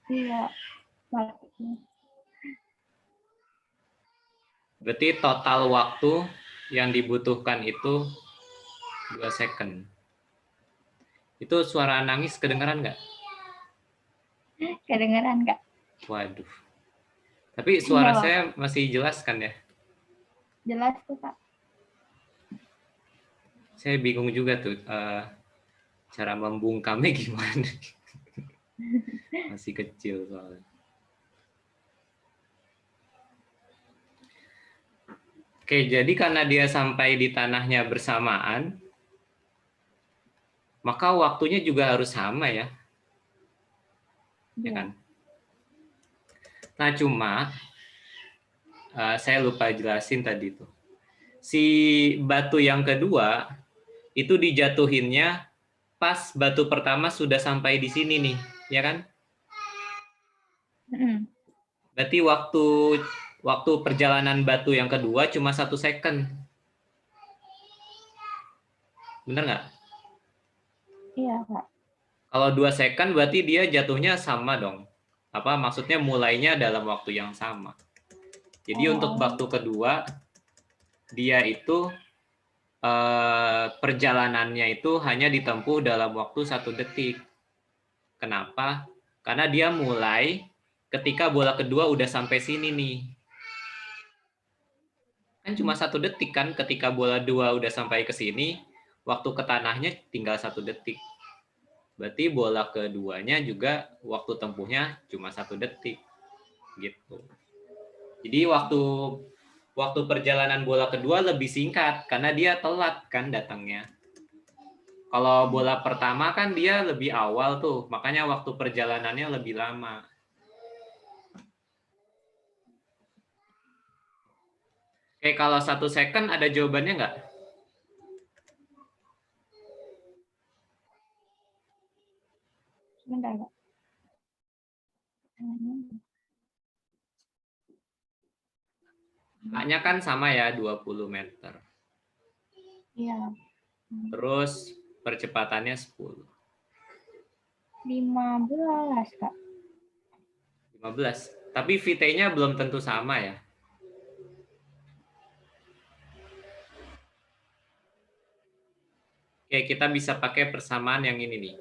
Iya. Berarti total waktu yang dibutuhkan itu 2 second. Itu suara nangis kedengaran nggak? Kedengeran nggak? Waduh. Tapi Nggak suara apa-apa. saya masih jelas kan ya? Jelas tuh, Kak. Saya bingung juga tuh cara membungkamnya gimana. Masih kecil soalnya. Oke, jadi karena dia sampai di tanahnya bersamaan, maka waktunya juga harus sama ya. Ya Iya. kan? Nah, cuma saya lupa jelasin tadi tuh. Si batu yang kedua itu dijatuhinnya pas batu pertama sudah sampai di sini nih, ya kan? Berarti waktu perjalanan batu yang kedua cuma 1 second. Bener nggak? Iya, Kak. Kalau 2 second berarti dia jatuhnya sama dong. Apa maksudnya mulainya dalam waktu yang sama. Jadi untuk Oh, batu kedua dia itu perjalanannya itu hanya ditempuh dalam waktu 1 detik. Kenapa? Karena dia mulai ketika bola kedua udah sampai sini nih. Kan cuma 1 detik kan ketika bola dua udah sampai ke sini, waktu ke tanahnya tinggal 1 detik. Berarti bola keduanya juga waktu tempuhnya cuma 1 detik gitu. Jadi waktu perjalanan bola kedua lebih singkat karena dia telat kan datangnya. Kalau bola pertama kan dia lebih awal tuh, makanya waktu perjalanannya lebih lama. Oke, kalau 1 second ada jawabannya nggak? sebentar, Kak. A-nya kan sama ya, 20 meter. Iya. Terus percepatannya 10. 15, Kak. 15. Tapi VT-nya belum tentu sama ya. Oke, kita bisa pakai persamaan yang ini nih.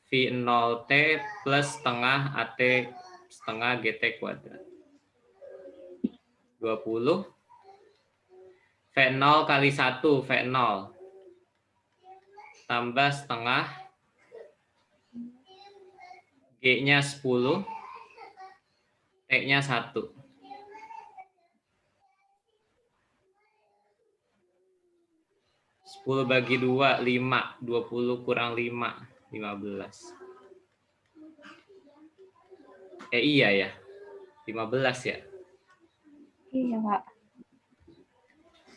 V0T plus setengah AT setengah GT kuadrat. 20. V0 kali 1, V0. Tambah setengah. G-nya 10. T-nya 1. 10 bagi 2, 5. 20 kurang 5, 15. Iya ya. 15 ya. Iya, Kak.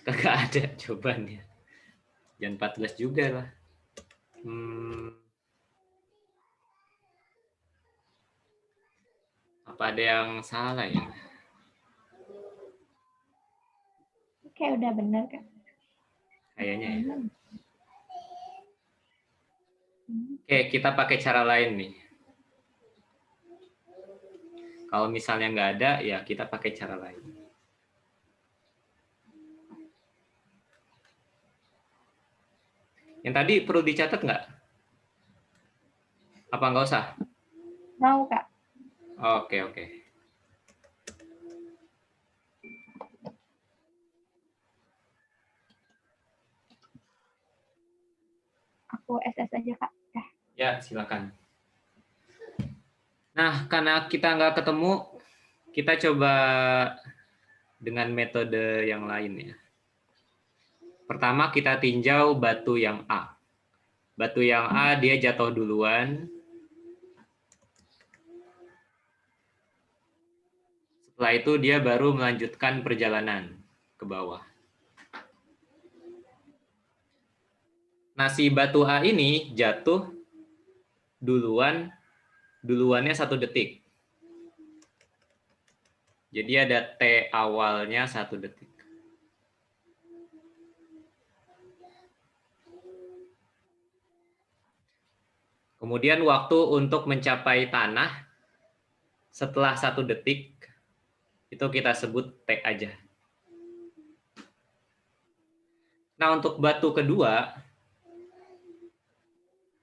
Kagak ada jawabannya. Jangan 14 juga lah. Apa ada yang salah ya? Oke, udah benar, Kak. Kayaknya ya. Oke, kita pakai cara lain nih. Kalau misalnya nggak ada, ya kita pakai cara lain. Yang tadi perlu dicatat nggak? Apa nggak usah? Mau, Kak. Oke, oke. Aku SS aja, Kak. Ya, silakan. Nah, karena kita nggak ketemu, kita coba dengan metode yang lain ya. Pertama kita tinjau batu yang A. Batu yang A dia jatuh duluan. Setelah itu dia baru melanjutkan perjalanan ke bawah. Nah, si batu A ini jatuh duluannya 1 detik. Jadi ada T awalnya 1 detik. Kemudian waktu untuk mencapai tanah setelah 1 detik itu kita sebut T aja. Nah, untuk batu kedua,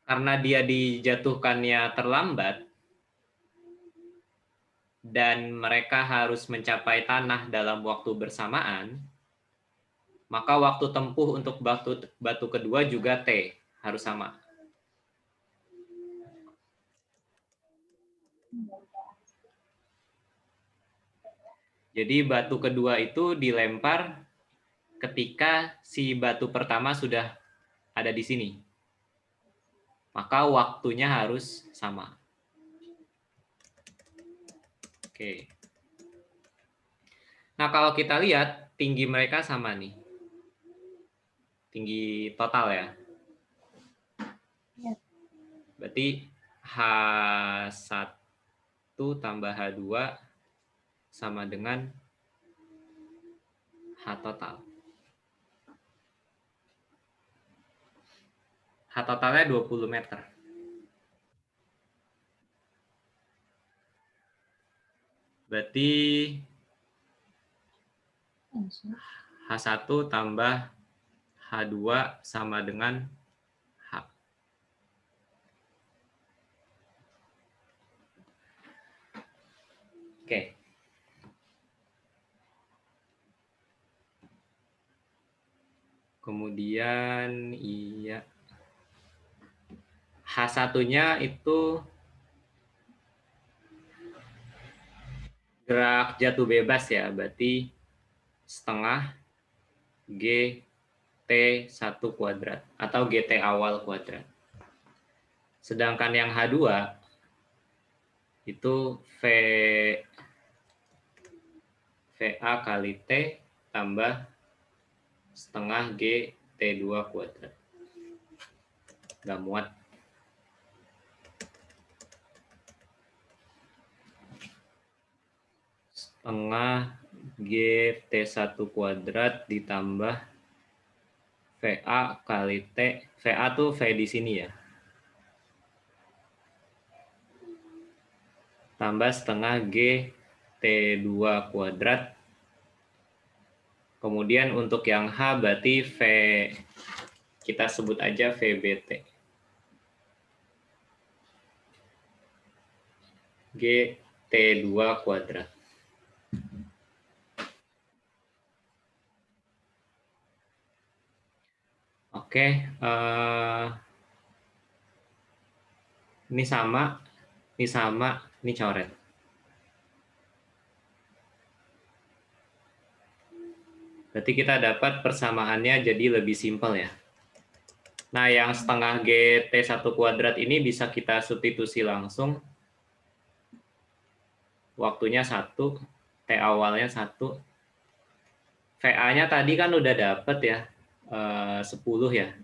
karena dia dijatuhkannya terlambat dan mereka harus mencapai tanah dalam waktu bersamaan, maka waktu tempuh untuk batu kedua juga T, harus sama. Jadi batu kedua itu dilempar ketika si batu pertama sudah ada di sini. Maka waktunya harus sama. Oke. Nah, kalau kita lihat tinggi mereka sama nih. Tinggi total ya. Ya. Berarti H1 tambah H2 sama dengan H total. H totalnya 20 meter. Berarti H1 tambah H2 sama dengan H. Oke. Kemudian iya. H1-nya itu gerak jatuh bebas ya, berarti setengah GT1 kuadrat atau GT awal kuadrat. Sedangkan yang H2 itu VA kali T tambah setengah GT2 kuadrat. Nggak muat. Setengah GT1 kuadrat ditambah VA kali T. VA tuh V di sini ya. Tambah setengah GT2 kuadrat. Kemudian untuk yang H berarti V, kita sebut aja VBT. GT2 kuadrat. Oke, ini sama, ini coret. Berarti kita dapat persamaannya jadi lebih simpel ya. Nah, yang setengah GT1 kuadrat ini bisa kita substitusi langsung. Waktunya 1, T awalnya 1. VA-nya tadi kan udah dapet ya, 10 ya.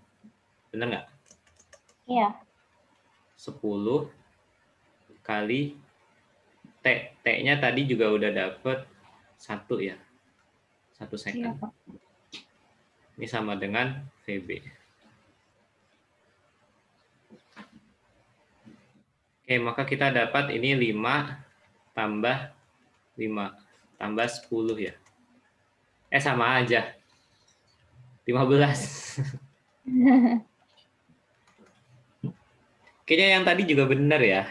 Bener nggak? Iya. 10 kali T. T-nya tadi juga udah dapet 1 ya. 1 second. Iya, Pak. Ini sama dengan VB. Oke, maka kita dapat ini 5 tambah 5 tambah 10 ya. Sama aja. 15. Kayaknya yang tadi juga benar ya.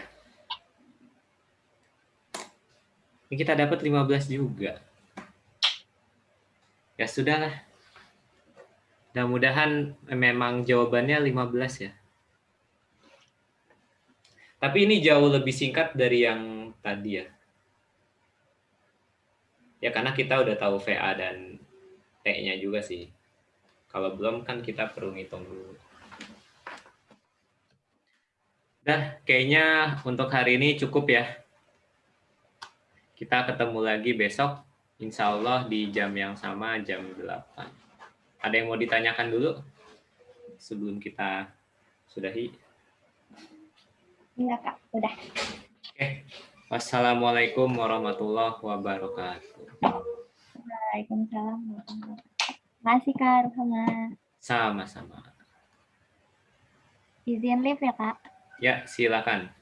Ini kita dapat 15 juga. Ya sudahlah. Mudah-mudahan memang jawabannya 15 ya. Tapi ini jauh lebih singkat dari yang tadi ya. Ya karena kita udah tahu VA dan T-nya juga sih. Kalau belum kan kita perlu ngitung dulu. Dah, kayaknya untuk hari ini cukup ya. Kita ketemu lagi besok. Insya Allah di jam yang sama, jam 8. Ada yang mau ditanyakan dulu sebelum kita sudahi? Enggak, Kak. Udah. Oke. Wassalamualaikum warahmatullahi wabarakatuh. Waalaikumsalam warahmatullahi wabarakatuh. Makasih, Kak Ruhama. Sama-sama. Izin live ya, Kak. Ya, silakan.